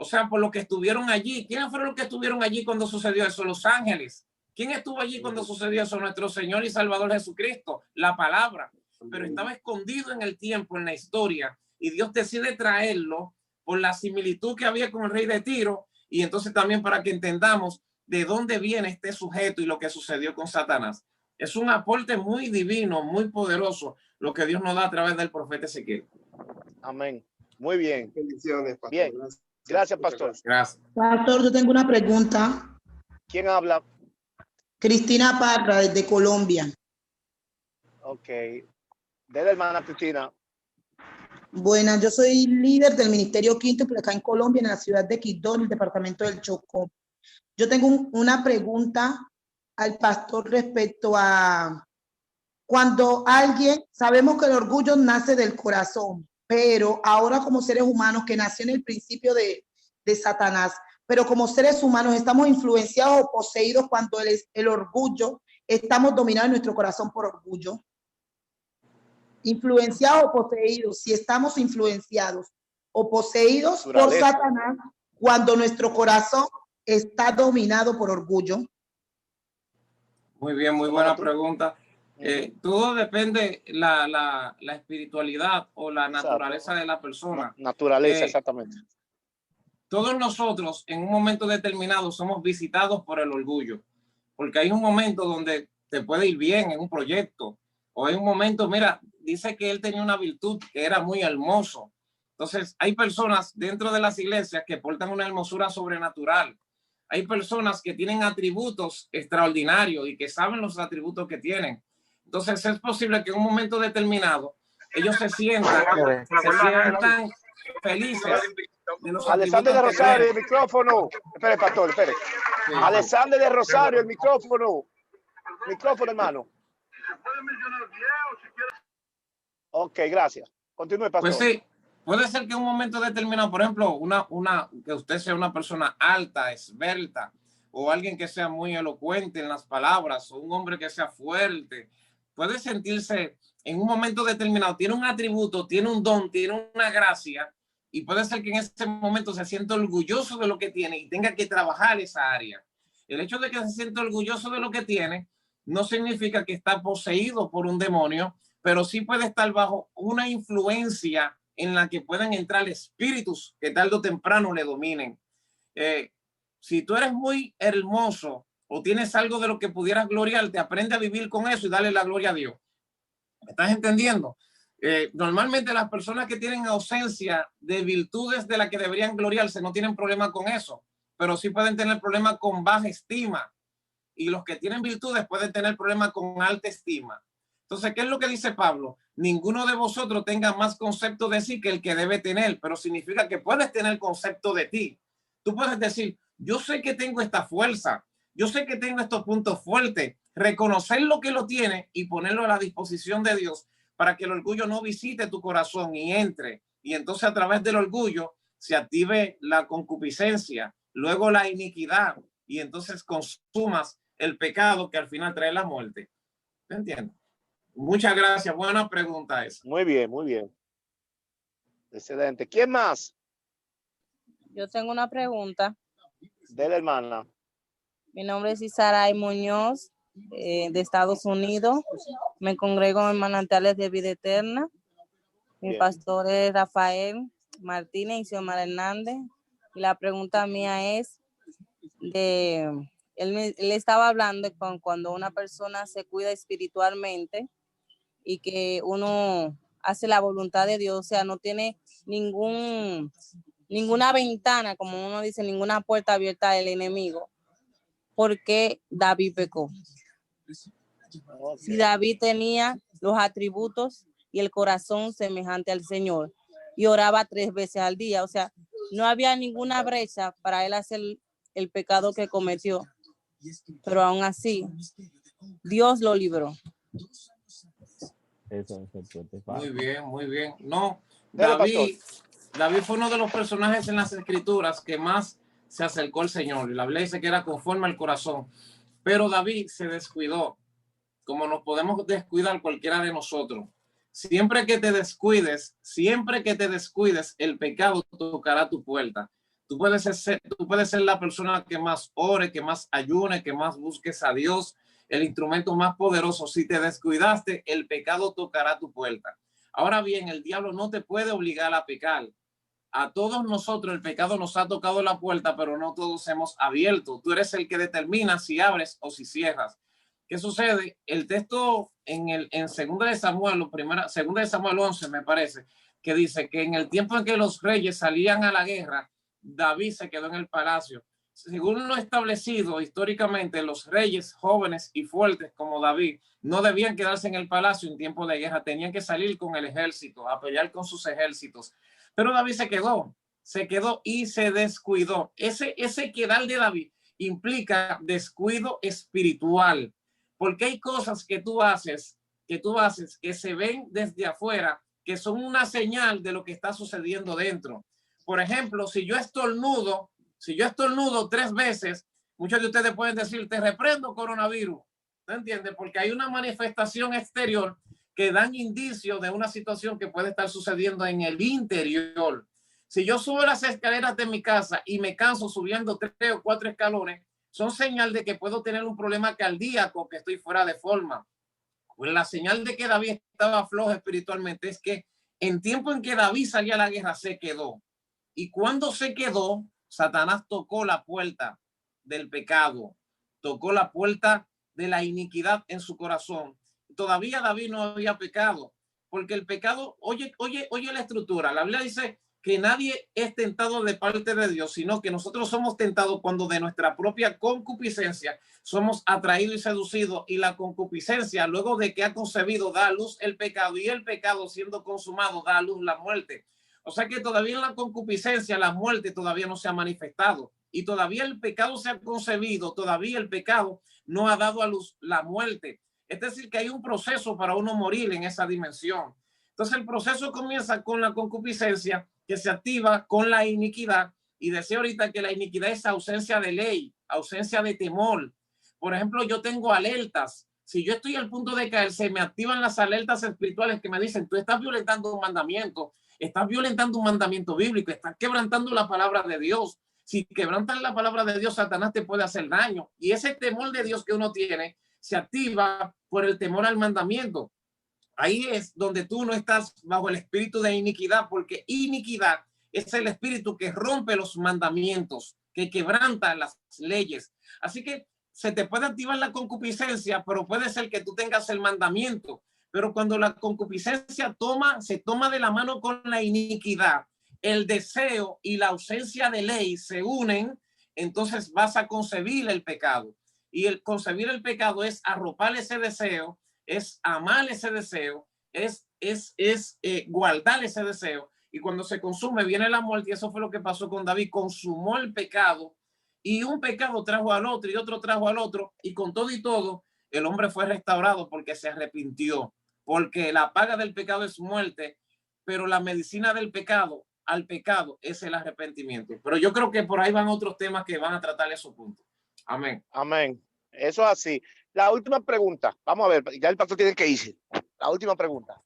o sea, por los que estuvieron allí. ¿Quiénes fueron los que estuvieron allí cuando sucedió eso? Los ángeles. ¿Quién estuvo allí cuando sucedió eso? Nuestro Señor y Salvador Jesucristo, la palabra. Pero estaba escondido en el tiempo, en la historia, y Dios decide traerlo por la similitud que había con el rey de Tiro, y entonces también para que entendamos de dónde viene este sujeto y lo que sucedió con Satanás. Es un aporte muy divino, muy poderoso, lo que Dios nos da a través del profeta Ezequiel. Amén. Muy bien. Bendiciones, pastor. Bien. Gracias, pastor. Gracias. Pastor, yo tengo una pregunta. ¿Quién habla? Cristina Parra, desde Colombia. Ok. Desde hermana Cristina. Buenas, yo soy líder del Ministerio Quíntuple acá en Colombia, en la ciudad de Quito, en el departamento del Chocó. Yo tengo una pregunta al pastor respecto a cuando sabemos que el orgullo nace del corazón, pero ahora como seres humanos que nació en el principio de Satanás, pero como seres humanos estamos influenciados o poseídos cuando el orgullo, estamos dominados en nuestro corazón por orgullo. Influenciados o poseídos, si estamos influenciados o poseídos por Satanás cuando nuestro corazón está dominado por orgullo. Muy bien, muy buena pregunta. Todo depende la espiritualidad o la naturaleza de la persona. Naturaleza, exactamente. Todos nosotros en un momento determinado somos visitados por el orgullo, porque hay un momento donde te puede ir bien en un proyecto, o hay un momento, mira, dice que él tenía una virtud que era muy hermoso. Entonces hay personas dentro de las iglesias que portan una hermosura sobrenatural. Hay personas que tienen atributos extraordinarios y que saben los atributos que tienen. Entonces es posible que en un momento determinado ellos se sientan felices. Alexander de Rosario, el micrófono. Espere, pastor, espere. Sí. Alexander de Rosario, el micrófono. Micrófono, hermano. Ok, gracias. Continúe, pastor. Pues sí, puede ser que en un momento determinado, por ejemplo, que usted sea una persona alta, esbelta, o alguien que sea muy elocuente en las palabras, o un hombre que sea fuerte, puede sentirse en un momento determinado, tiene un atributo, tiene un don, tiene una gracia, y puede ser que en ese momento se sienta orgulloso de lo que tiene y tenga que trabajar esa área. El hecho de que se sienta orgulloso de lo que tiene no significa que está poseído por un demonio, pero sí puede estar bajo una influencia en la que puedan entrar espíritus que tarde o temprano le dominen. Si tú eres muy hermoso o tienes algo de lo que pudieras gloriarte, aprende a vivir con eso y darle la gloria a Dios. ¿Me estás entendiendo? Normalmente las personas que tienen ausencia de virtudes de las que deberían gloriarse no tienen problema con eso, pero sí pueden tener problema con baja estima, y los que tienen virtudes pueden tener problema con alta estima. Entonces, ¿qué es lo que dice Pablo? Ninguno de vosotros tenga más concepto de sí que el que debe tener, pero significa que puedes tener concepto de ti. Tú puedes decir, yo sé que tengo esta fuerza, yo sé que tengo estos puntos fuertes, reconocer lo que lo tiene y ponerlo a la disposición de Dios para que el orgullo no visite tu corazón y entre. Y entonces a través del orgullo se active la concupiscencia, luego la iniquidad, y entonces consumas el pecado que al final trae la muerte. ¿Te entiendes? Muchas gracias. Buena pregunta esa. Muy bien, muy bien. Excelente. ¿Quién más? Yo tengo una pregunta. De la hermana. Mi nombre es Isaray Muñoz, de Estados Unidos. Me congrego en Manantiales de Vida Eterna. Mi pastor es Rafael Martínez y Xiomara Hernández. Y la pregunta mía es, él estaba hablando con cuando una persona se cuida espiritualmente y que uno hace la voluntad de Dios, o sea, no tiene ninguna ventana, como uno dice, ninguna puerta abierta del enemigo. ¿Por qué David pecó? Si David tenía los atributos y el corazón semejante al Señor y oraba 3 veces al día, o sea, no había ninguna brecha para él hacer el pecado que cometió, pero aún así Dios lo libró. Muy bien, muy bien. No, David fue uno de los personajes en las escrituras que más se acercó al Señor, y la Biblia dice que era conforme al corazón, pero David se descuidó, como nos podemos descuidar cualquiera de nosotros. Siempre que te descuides, el pecado tocará tu puerta. Tú puedes ser la persona que más ore, que más ayune, que más busques a Dios, el instrumento más poderoso. Si te descuidaste, el pecado tocará tu puerta. Ahora bien, el diablo no te puede obligar a pecar. A todos nosotros el pecado nos ha tocado la puerta, pero no todos hemos abierto. Tú eres el que determina si abres o si cierras. ¿Qué sucede? El texto en 2 de Samuel, 2 de Samuel 11, me parece, que dice que en el tiempo en que los reyes salían a la guerra, David se quedó en el palacio. Según lo establecido históricamente, los reyes jóvenes y fuertes como David no debían quedarse en el palacio en tiempo de guerra, tenían que salir con el ejército, a pelear con sus ejércitos. Pero David se quedó y se descuidó. Ese quedar de David implica descuido espiritual, porque hay cosas que tú haces que se ven desde afuera, que son una señal de lo que está sucediendo dentro. Por ejemplo, si yo estornudo 3 veces, muchos de ustedes pueden decir, te reprendo, coronavirus. ¿No entiendes? Porque hay una manifestación exterior que dan indicios de una situación que puede estar sucediendo en el interior. Si yo subo las escaleras de mi casa y me canso subiendo 3 o 4 escalones, son señal de que puedo tener un problema cardíaco, que estoy fuera de forma. Pues la señal de que David estaba flojo espiritualmente es que en tiempo en que David salía a la guerra se quedó. Y cuando se quedó, Satanás tocó la puerta del pecado, tocó la puerta de la iniquidad en su corazón. Todavía David no había pecado, porque el pecado, oye la estructura. La Biblia dice que nadie es tentado de parte de Dios, sino que nosotros somos tentados cuando de nuestra propia concupiscencia somos atraídos y seducidos, y la concupiscencia, luego de que ha concebido, da a luz el pecado, y el pecado siendo consumado da a luz la muerte. O sea que todavía en la concupiscencia la muerte todavía no se ha manifestado, y todavía el pecado se ha concebido, todavía el pecado no ha dado a luz la muerte. Es decir, que hay un proceso para uno morir en esa dimensión. Entonces el proceso comienza con la concupiscencia, que se activa con la iniquidad, y decía ahorita que la iniquidad es ausencia de ley, ausencia de temor. Por ejemplo, yo tengo alertas. Si yo estoy al punto de caer, se me activan las alertas espirituales que me dicen, tú estás violentando un mandamiento, estás violentando un mandamiento bíblico, estás quebrantando la palabra de Dios. Si quebrantas la palabra de Dios, Satanás te puede hacer daño. Y ese temor de Dios que uno tiene se activa por el temor al mandamiento. Ahí es donde tú no estás bajo el espíritu de iniquidad, porque iniquidad es el espíritu que rompe los mandamientos, que quebranta las leyes. Así que se te puede activar la concupiscencia, pero puede ser que tú tengas el mandamiento. Pero cuando la concupiscencia se toma de la mano con la iniquidad, el deseo y la ausencia de ley se unen, entonces vas a concebir el pecado. Y el concebir el pecado es arropar ese deseo, es amar ese deseo, es guardar ese deseo. Y cuando se consume viene la muerte, y eso fue lo que pasó con David. Consumó el pecado, y un pecado trajo al otro, y otro trajo al otro, y con todo y todo, el hombre fue restaurado porque se arrepintió. Porque la paga del pecado es muerte, pero la medicina del pecado al pecado es el arrepentimiento. Pero yo creo que por ahí van otros temas que van a tratar esos puntos. Amén. Amén. Eso es así. La última pregunta. Vamos a ver, ya el pastor tiene que irse. La última pregunta.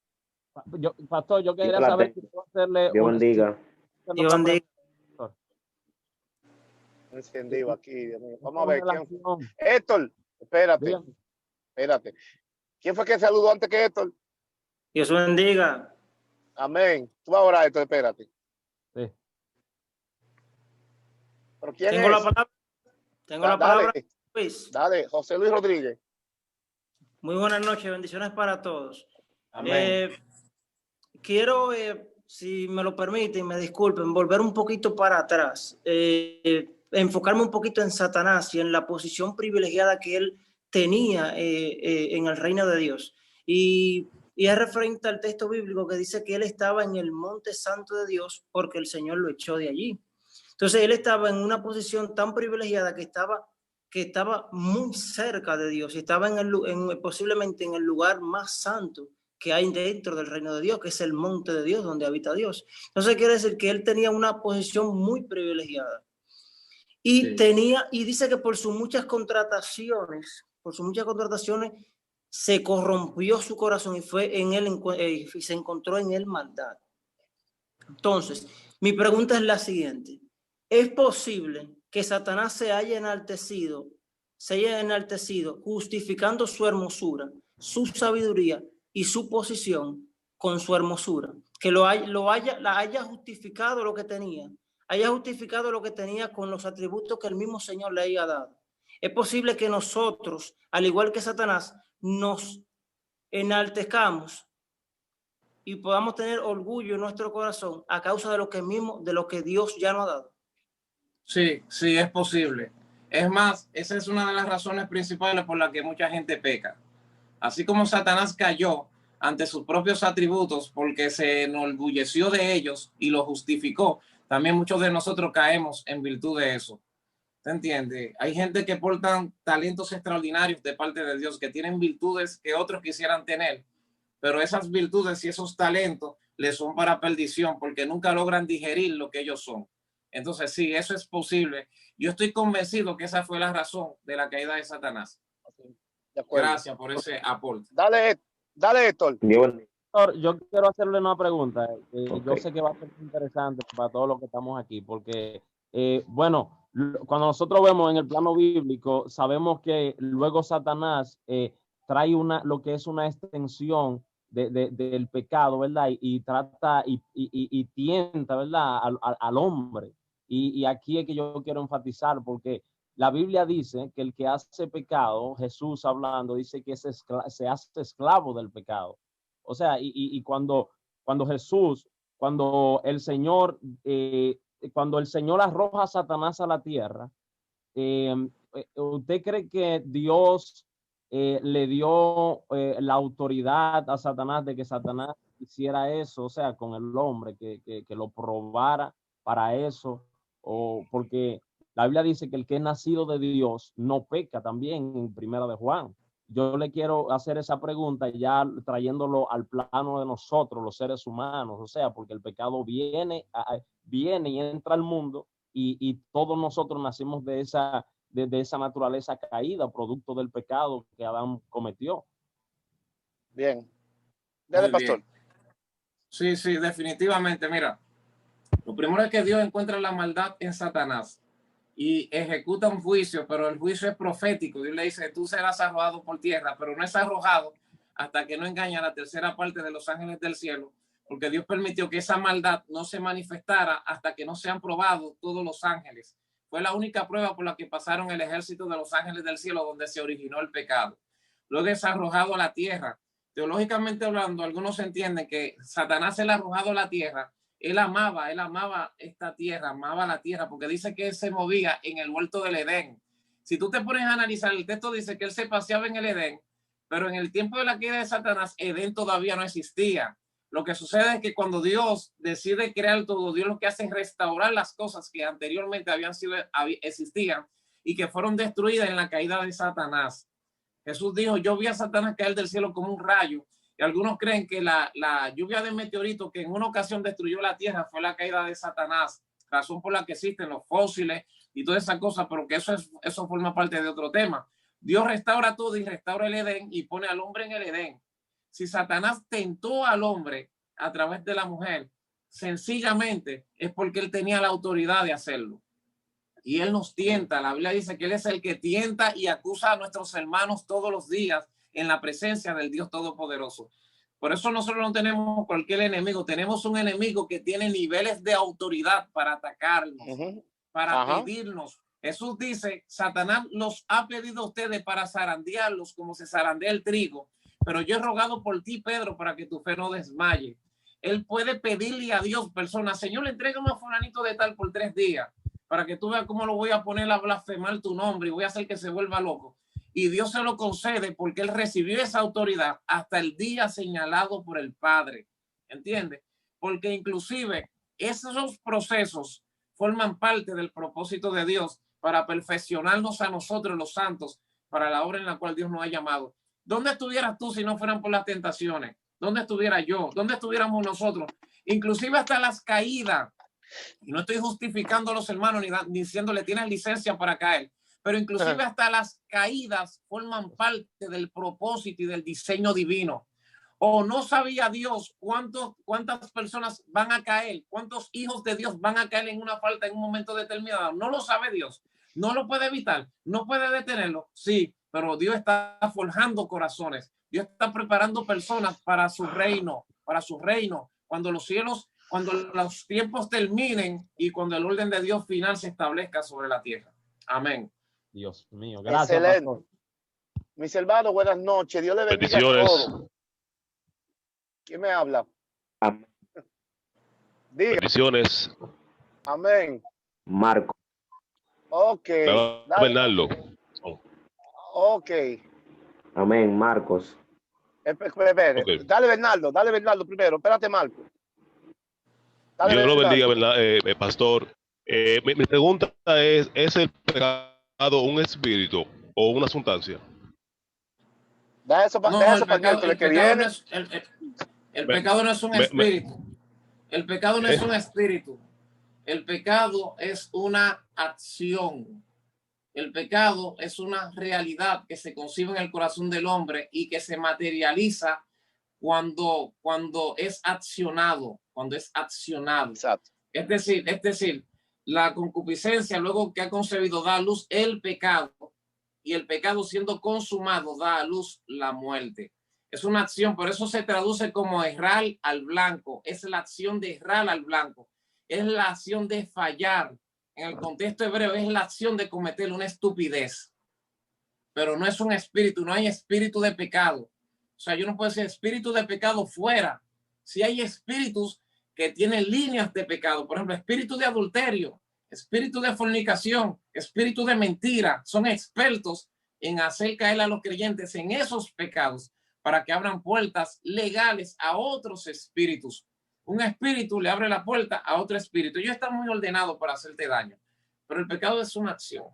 Pastor, yo quería saber si puedo hacerle Dios bendiga. Dios bendiga. Encendido aquí, Dios mío. Vamos a ver quién. Héctor, espérate. Espérate. ¿Quién fue que saludó antes que Héctor? Dios bendiga. Amén. Tú vas a orar, Héctor, espérate. Sí. ¿Pero quién Tengo es? la palabra. Tengo la palabra. Luis. Dale, José Luis Rodríguez. Muy buenas noches, bendiciones para todos. Amén. Quiero, si me lo permiten, me disculpen, volver un poquito para atrás, enfocarme un poquito en Satanás y en la posición privilegiada que él tenía en el reino de Dios. Y es referente al texto bíblico que dice que él estaba en el monte santo de Dios porque el Señor lo echó de allí. Entonces él estaba en una posición tan privilegiada que estaba muy cerca de Dios y estaba posiblemente en el lugar más santo que hay dentro del reino de Dios, que es el monte de Dios donde habita Dios. Entonces quiere decir que él tenía una posición muy privilegiada. Y y dice que por sus muchas contrataciones, se corrompió su corazón y se encontró en él maldad. Entonces, mi pregunta es la siguiente. ¿Es posible que Satanás se haya enaltecido justificando su hermosura, su sabiduría y su posición con su hermosura? Que haya justificado lo que tenía, con los atributos que el mismo Señor le haya dado. Es posible que nosotros, al igual que Satanás, nos enaltezcamos y podamos tener orgullo en nuestro corazón a causa de lo que Dios ya nos ha dado. Sí, es posible. Es más, esa es una de las razones principales por las que mucha gente peca. Así como Satanás cayó ante sus propios atributos porque se enorgulleció de ellos y lo justificó, también muchos de nosotros caemos en virtud de eso. ¿Te entiendes? Hay gente que portan talentos extraordinarios de parte de Dios, que tienen virtudes que otros quisieran tener, pero esas virtudes y esos talentos les son para perdición porque nunca logran digerir lo que ellos son. Entonces, sí, eso es posible. Yo estoy convencido que esa fue la razón de la caída de Satanás. Gracias por ese aporte. Dale, Héctor. Yo quiero hacerle una pregunta. Yo sé que va a ser interesante para todos los que estamos aquí, porque, cuando nosotros vemos en el plano bíblico, sabemos que luego Satanás trae lo que es una extensión del pecado, ¿verdad? Y trata y tienta, ¿verdad? Al hombre. Y aquí es que yo quiero enfatizar, porque la Biblia dice que el que hace pecado, Jesús hablando, dice que se hace esclavo del pecado. O sea, cuando el Señor arroja a Satanás a la tierra, ¿usted cree que Dios le dio la autoridad a Satanás de que Satanás hiciera eso? O sea, con el hombre, que lo probara para eso, o porque la Biblia dice que el que es nacido de Dios no peca, también en Primera de Juan. Yo le quiero hacer esa pregunta ya trayéndolo al plano de nosotros, los seres humanos, o sea, porque el pecado viene y entra al mundo y todos nosotros nacimos de esa naturaleza caída, producto del pecado que Adán cometió. Bien. Dale, pastor. Sí, definitivamente. Mira, lo primero es que Dios encuentra la maldad en Satanás y ejecuta un juicio, pero el juicio es profético. Dios le dice, tú serás arrojado por tierra, pero no es arrojado hasta que no engaña a la tercera parte de los ángeles del cielo, porque Dios permitió que esa maldad no se manifestara hasta que no sean probados todos los ángeles. Fue la única prueba por la que pasaron el ejército de los ángeles del cielo, donde se originó el pecado. Luego es arrojado a la tierra. Teológicamente hablando, algunos entienden que Satanás se le ha arrojado a la tierra. Él amaba esta tierra, amaba la tierra, porque dice que él se movía en el huerto del Edén. Si tú te pones a analizar, el texto dice que él se paseaba en el Edén, pero en el tiempo de la caída de Satanás, Edén todavía no existía. Lo que sucede es que cuando Dios decide crear todo, Dios lo que hace es restaurar las cosas que anteriormente existían y que fueron destruidas en la caída de Satanás. Jesús dijo, yo vi a Satanás caer del cielo como un rayo. Y algunos creen que la lluvia de meteoritos que en una ocasión destruyó la tierra fue la caída de Satanás, razón por la que existen los fósiles y toda esa cosa, pero que eso forma parte de otro tema. Dios restaura todo y restaura el Edén y pone al hombre en el Edén. Si Satanás tentó al hombre a través de la mujer, sencillamente es porque él tenía la autoridad de hacerlo. Y él nos tienta. La Biblia dice que él es el que tienta y acusa a nuestros hermanos todos los días en la presencia del Dios Todopoderoso. Por eso nosotros no tenemos cualquier enemigo, tenemos un enemigo que tiene niveles de autoridad para atacarnos, para pedirnos. Jesús dice, Satanás los ha pedido a ustedes para zarandearlos como se zarandea el trigo, pero yo he rogado por ti, Pedro, para que tu fe no desmaye. Él puede pedirle a Dios, personas, Señor, entrégame a fulanito de tal por 3 días, para que tú veas cómo lo voy a poner a blasfemar tu nombre y voy a hacer que se vuelva loco. Y Dios se lo concede porque él recibió esa autoridad hasta el día señalado por el Padre. ¿Entiendes? Porque inclusive esos procesos forman parte del propósito de Dios para perfeccionarnos a nosotros los santos para la obra en la cual Dios nos ha llamado. ¿Dónde estuvieras tú si no fueran por las tentaciones? ¿Dónde estuviera yo? ¿Dónde estuviéramos nosotros? Inclusive hasta las caídas. Y no estoy justificando a los hermanos ni diciéndole tienes licencia para caer. Pero inclusive hasta las caídas forman parte del propósito y del diseño divino. O no sabía Dios cuántas personas van a caer, cuántos hijos de Dios van a caer en una falta en un momento determinado. No lo sabe Dios, no lo puede evitar, no puede detenerlo. Sí, pero Dios está forjando corazones. Dios está preparando personas para su reino, Cuando los tiempos terminen y cuando el orden de Dios final se establezca sobre la tierra. Amén. Dios mío, gracias. Excelente. Pastor. Mis hermanos, buenas noches. Dios les bendiga a todos. ¿Quién me habla? Diga. Bendiciones. Amén. Marco. Ok. Bernardo. Ok. Amén, Marcos. Espere. Okay. Dale Bernardo primero. Espérate, Marco. Dale, Dios lo bendiga, Bernardo. pastor. Mi pregunta ¿es el pecado un espíritu o una sustancia? Da eso para el que viene. El pecado no es un espíritu. El pecado no es un espíritu. El pecado es una acción. El pecado es una realidad que se concibe en el corazón del hombre y que se materializa cuando es accionado. Exacto. Es decir, la concupiscencia, luego que ha concebido, da a luz el pecado, y el pecado siendo consumado da a luz la muerte. Es una acción, por eso se traduce como errar al blanco. Es la acción de errar al blanco. Es la acción de fallar. En el contexto hebreo es la acción de cometer una estupidez. Pero no es un espíritu, no hay espíritu de pecado. O sea, yo no puedo decir espíritu de pecado fuera. Si hay espíritus que tienen líneas de pecado, por ejemplo, espíritu de adulterio, espíritu de fornicación, espíritu de mentira, son expertos en hacer caer a los creyentes en esos pecados para que abran puertas legales a otros espíritus. Un espíritu le abre la puerta a otro espíritu. Ellos están muy ordenados para hacerte daño, pero el pecado es una acción.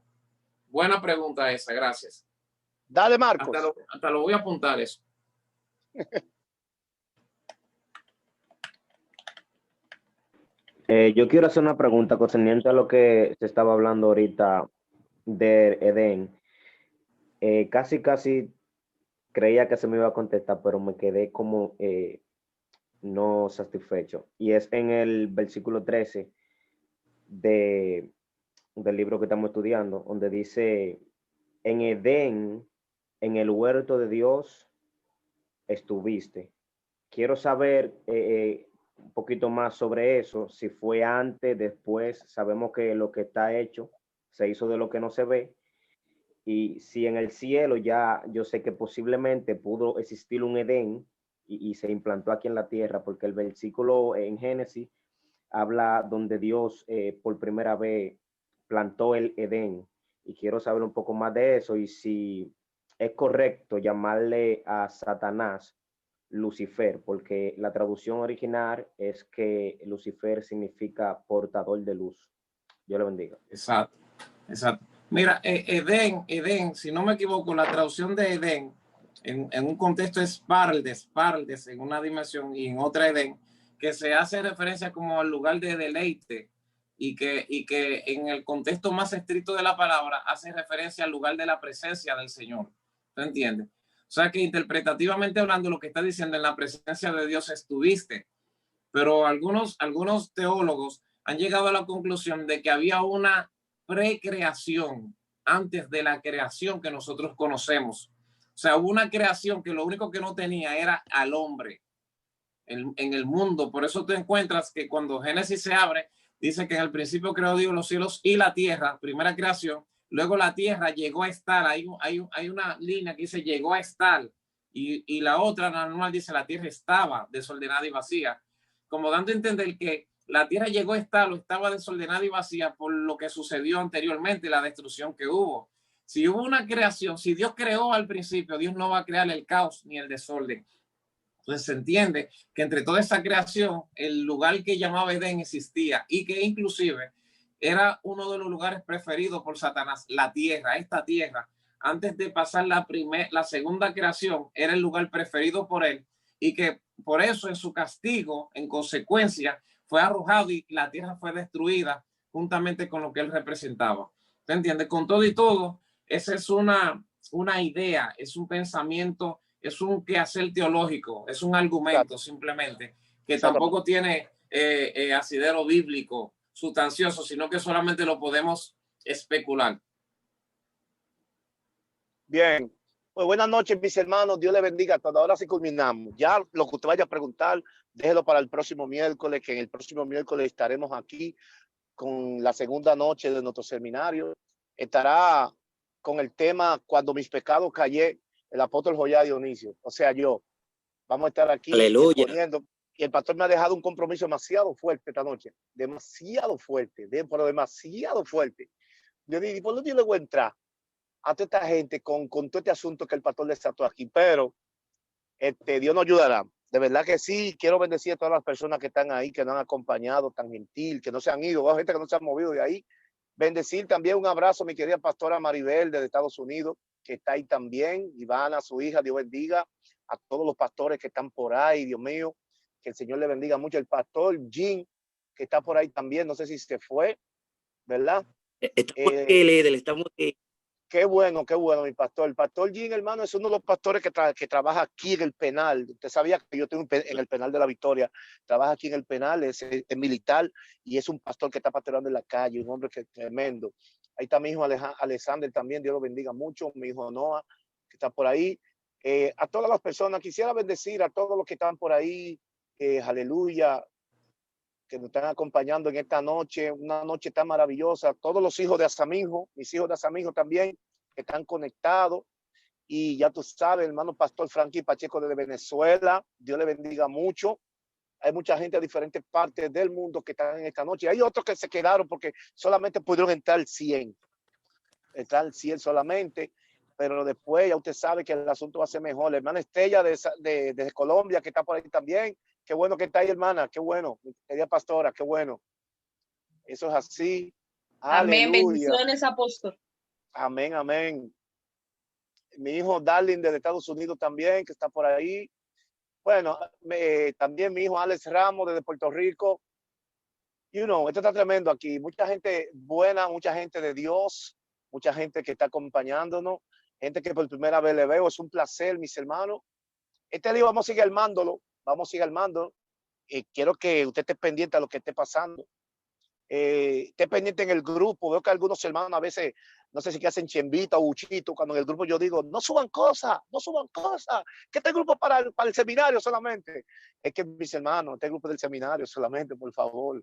Buena pregunta esa, gracias. Dale, Marcos. Hasta lo voy a apuntar eso. Yo quiero hacer una pregunta concerniente a lo que se estaba hablando ahorita de Edén. Casi creía que se me iba a contestar, pero me quedé como no satisfecho. Y es en el versículo 13 del libro que estamos estudiando, donde dice, en Edén, en el huerto de Dios, estuviste. Quiero saber un poquito más sobre eso, si fue antes, después. Sabemos que lo que está hecho se hizo de lo que no se ve, y si en el cielo ya yo sé que posiblemente pudo existir un Edén y se implantó aquí en la tierra, porque el versículo en Génesis habla donde Dios por primera vez plantó el Edén, y quiero saber un poco más de eso, y si es correcto llamarle a Satanás Lucifer, porque la traducción original es que Lucifer significa portador de luz. Dios le bendiga. Exacto, exacto. Mira, Edén, si no me equivoco, la traducción de Edén en un contexto es Pardes en una dimensión, y en otra Edén, que se hace referencia como al lugar de deleite, y que en el contexto más estricto de la palabra hace referencia al lugar de la presencia del Señor. ¿Tú entiendes? O sea que interpretativamente hablando, lo que está diciendo, en la presencia de Dios estuviste. Pero algunos teólogos han llegado a la conclusión de que había una precreación antes de la creación que nosotros conocemos. O sea, hubo una creación que lo único que no tenía era al hombre en el mundo. Por eso tú encuentras que cuando Génesis se abre, dice que en el principio creó Dios los cielos y la tierra, primera creación. Luego la tierra llegó a estar. Hay una línea que dice llegó a estar, y la otra normal dice la tierra estaba desordenada y vacía, como dando a entender que la tierra llegó a estar o estaba desordenada y vacía por lo que sucedió anteriormente, la destrucción que hubo. Si hubo una creación, si Dios creó al principio, Dios no va a crear el caos ni el desorden. Entonces se entiende que entre toda esa creación, el lugar que llamaba Edén existía, y que inclusive era uno de los lugares preferidos por Satanás, la tierra, esta tierra. Antes de pasar la segunda creación, era el lugar preferido por él, y que por eso en su castigo, en consecuencia, fue arrojado y la tierra fue destruida juntamente con lo que él representaba. ¿Te entiendes? Con todo y todo, esa es una idea, es un pensamiento, es un quehacer teológico, es un argumento simplemente, que tampoco tiene asidero bíblico sustancioso, sino que solamente lo podemos especular. Bien, pues buenas noches, mis hermanos. Dios les bendiga a todos. Ahora sí culminamos. Ya lo que usted vaya a preguntar, déjelo para el próximo miércoles, que en el próximo miércoles estaremos aquí con la segunda noche de nuestro seminario. Estará con el tema Cuando mis pecados callé, el apóstol Joya Dionisio. O sea, yo. Vamos a estar aquí exponiendo. Y el pastor me ha dejado un compromiso demasiado fuerte esta noche. Demasiado fuerte, pero demasiado fuerte. Yo dije, ¿por dónde yo le voy a entrar a toda esta gente con todo este asunto que el pastor le trató aquí? Pero Dios nos ayudará. De verdad que sí. Quiero bendecir a todas las personas que están ahí, que nos han acompañado, tan gentil, que no se han ido, gente que no se han movido de ahí. Bendecir también, un abrazo a mi querida pastora Maribel de Estados Unidos, que está ahí también. Ivana, su hija, Dios bendiga. A todos los pastores que están por ahí, Dios mío, que el Señor le bendiga mucho. El pastor Jim, que está por ahí también, no sé si se fue, ¿verdad? Qué bueno, mi pastor. El pastor Jim, hermano, es uno de los pastores que trabaja aquí en el penal. Usted sabía que yo tengo en el penal de la Victoria. Trabaja aquí en el penal, es militar, y es un pastor que está pastoreando en la calle, un hombre que es tremendo. Ahí está mi hijo Alexander también, Dios lo bendiga mucho. Mi hijo Noah, que está por ahí. A todas las personas, quisiera bendecir a todos los que están por ahí. Aleluya, que nos están acompañando en esta noche, una noche tan maravillosa. Todos los hijos de Asamijo, mis hijos de Asamijo también, que están conectados. Y ya tú sabes, hermano pastor Frankie Pacheco desde Venezuela, Dios le bendiga mucho. Hay mucha gente de diferentes partes del mundo que están en esta noche. Hay otros que se quedaron porque solamente pudieron entrar 100. Entrar 100 solamente. Pero después ya usted sabe que el asunto va a ser mejor. La hermana Estella de Colombia, que está por ahí también. Qué bueno que está ahí, hermana. Qué bueno. Querida pastora, qué bueno. Eso es así. Amén. Aleluya. Bendiciones, apóstol. Amén, amén. Mi hijo Darling de Estados Unidos también, que está por ahí. Bueno, también mi hijo Alex Ramos desde Puerto Rico. Esto está tremendo aquí. Mucha gente buena, mucha gente de Dios, mucha gente que está acompañándonos, gente que por primera vez le veo. Es un placer, mis hermanos. Este lío vamos a seguir armándolo. Quiero que usted esté pendiente a lo que esté pasando. Esté pendiente en el grupo. Veo que algunos hermanos a veces no sé si que hacen chembita o buchito, cuando en el grupo yo digo, no suban cosas, que este grupo para el seminario solamente. Es que mis hermanos, este grupo del seminario solamente, por favor,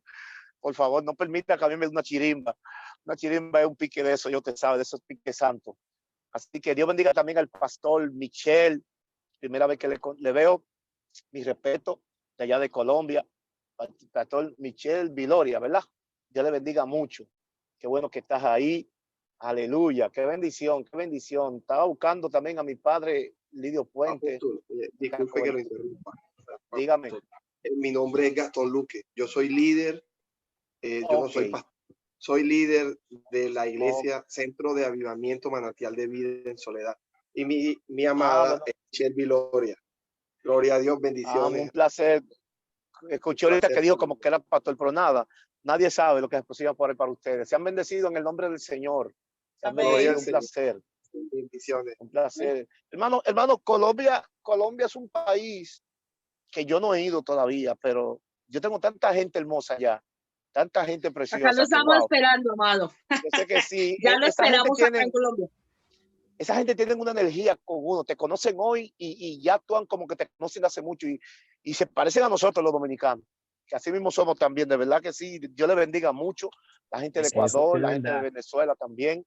no permita que a mí me dé una chirimba. Una chirimba es un pique de eso, yo te sabe, de esos piques santos. Así que Dios bendiga también al pastor Michel, primera vez que le veo, mi respeto, de allá de Colombia, pastor Michel Viloria, ¿verdad? Dios le bendiga mucho. Qué bueno que estás ahí. Aleluya, qué bendición, qué bendición. Estaba buscando también a mi padre Lidio Puente. Disculpe que lo interrumpa. Dígame. Mi nombre es Gastón Luque. Yo soy líder. Yo no soy pastor. Soy líder de la iglesia Centro de Avivamiento Manantial de Vida en Soledad. Y mi amada es Michelle Viloria. Gloria a Dios, bendiciones. Un placer. Escuché ahorita que dijo como que era pastor, pero nada. Nadie sabe lo que es posible por ahí para ustedes. Se han bendecido en el nombre del Señor. Se han bendecido, un placer. Bendiciones. Un placer. Hermano, Colombia es un país que yo no he ido todavía, pero yo tengo tanta gente hermosa allá, tanta gente preciosa. Acá lo estamos esperando, amado. Yo sé que sí. Ya lo esperamos acá en Colombia. Esa gente tiene una energía con uno, te conocen hoy y ya actúan como que te conocen hace mucho y se parecen a nosotros los dominicanos, que así mismo somos también, de verdad que sí. Dios le bendiga mucho, la gente de Ecuador, la gente de Venezuela también.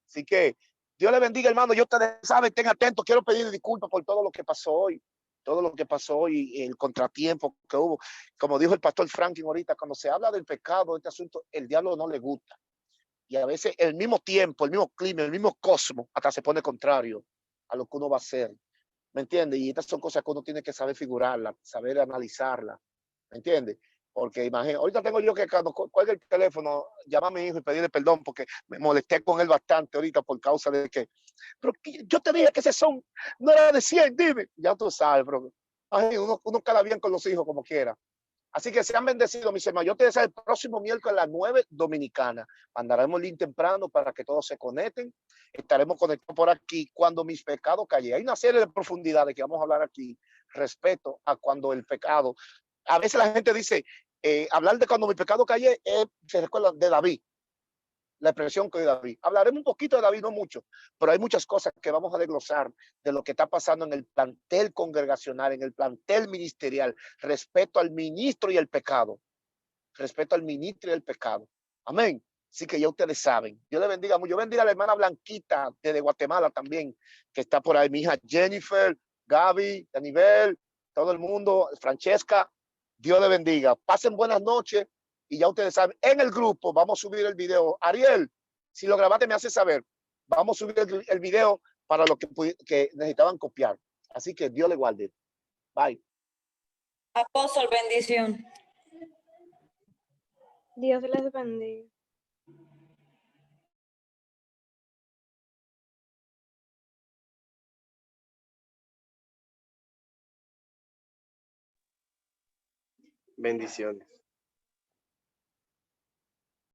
Así que Dios le bendiga, hermano. Yo ustedes saben, estén atentos. Quiero pedir disculpas por todo lo que pasó hoy, el contratiempo que hubo. Como dijo el pastor Franklin ahorita, cuando se habla del pecado, de este asunto, el diablo no le gusta. Y a veces el mismo tiempo, el mismo clima, el mismo cosmos, hasta se pone contrario a lo que uno va a hacer. ¿Me entiendes? Y estas son cosas que uno tiene que saber figurarlas, saber analizarlas. ¿Me entiendes? Porque imagínate, ahorita tengo yo que cuando cuelgue el teléfono, llama a mi hijo y pedirle perdón porque me molesté con él bastante ahorita por causa de que, pero yo te dije que ese son no era de 100, dime. Ya tú sabes, pero uno queda bien con los hijos como quiera. Así que sean bendecidos, mis hermanos. Yo te deseo el próximo miércoles a las 9 dominicana. Mandaremos el link temprano para que todos se conecten. Estaremos conectados por aquí cuando mis pecados cayen. Hay una serie de profundidades que vamos a hablar aquí respecto a cuando el pecado. A veces la gente dice, hablar de cuando mi pecado cae, se recuerda de David. La expresión que de David. Hablaremos un poquito de David, no mucho, pero hay muchas cosas que vamos a desglosar de lo que está pasando en el plantel congregacional, en el plantel ministerial, respecto al ministro y el pecado. Respecto al ministro y el pecado. Amén. Así que ya ustedes saben. Dios le bendiga mucho. Yo bendiga a la hermana Blanquita desde Guatemala también, que está por ahí. Mi hija Jennifer, Gaby, Danivel, todo el mundo, Francesca. Dios le bendiga. Pasen buenas noches. Y ya ustedes saben, en el grupo vamos a subir el video. Ariel, si lo grabaste me hace saber. Vamos a subir el video para los que necesitaban copiar. Así que Dios le guarde. Bye. Apóstol, bendición. Dios les bendiga. Bendiciones.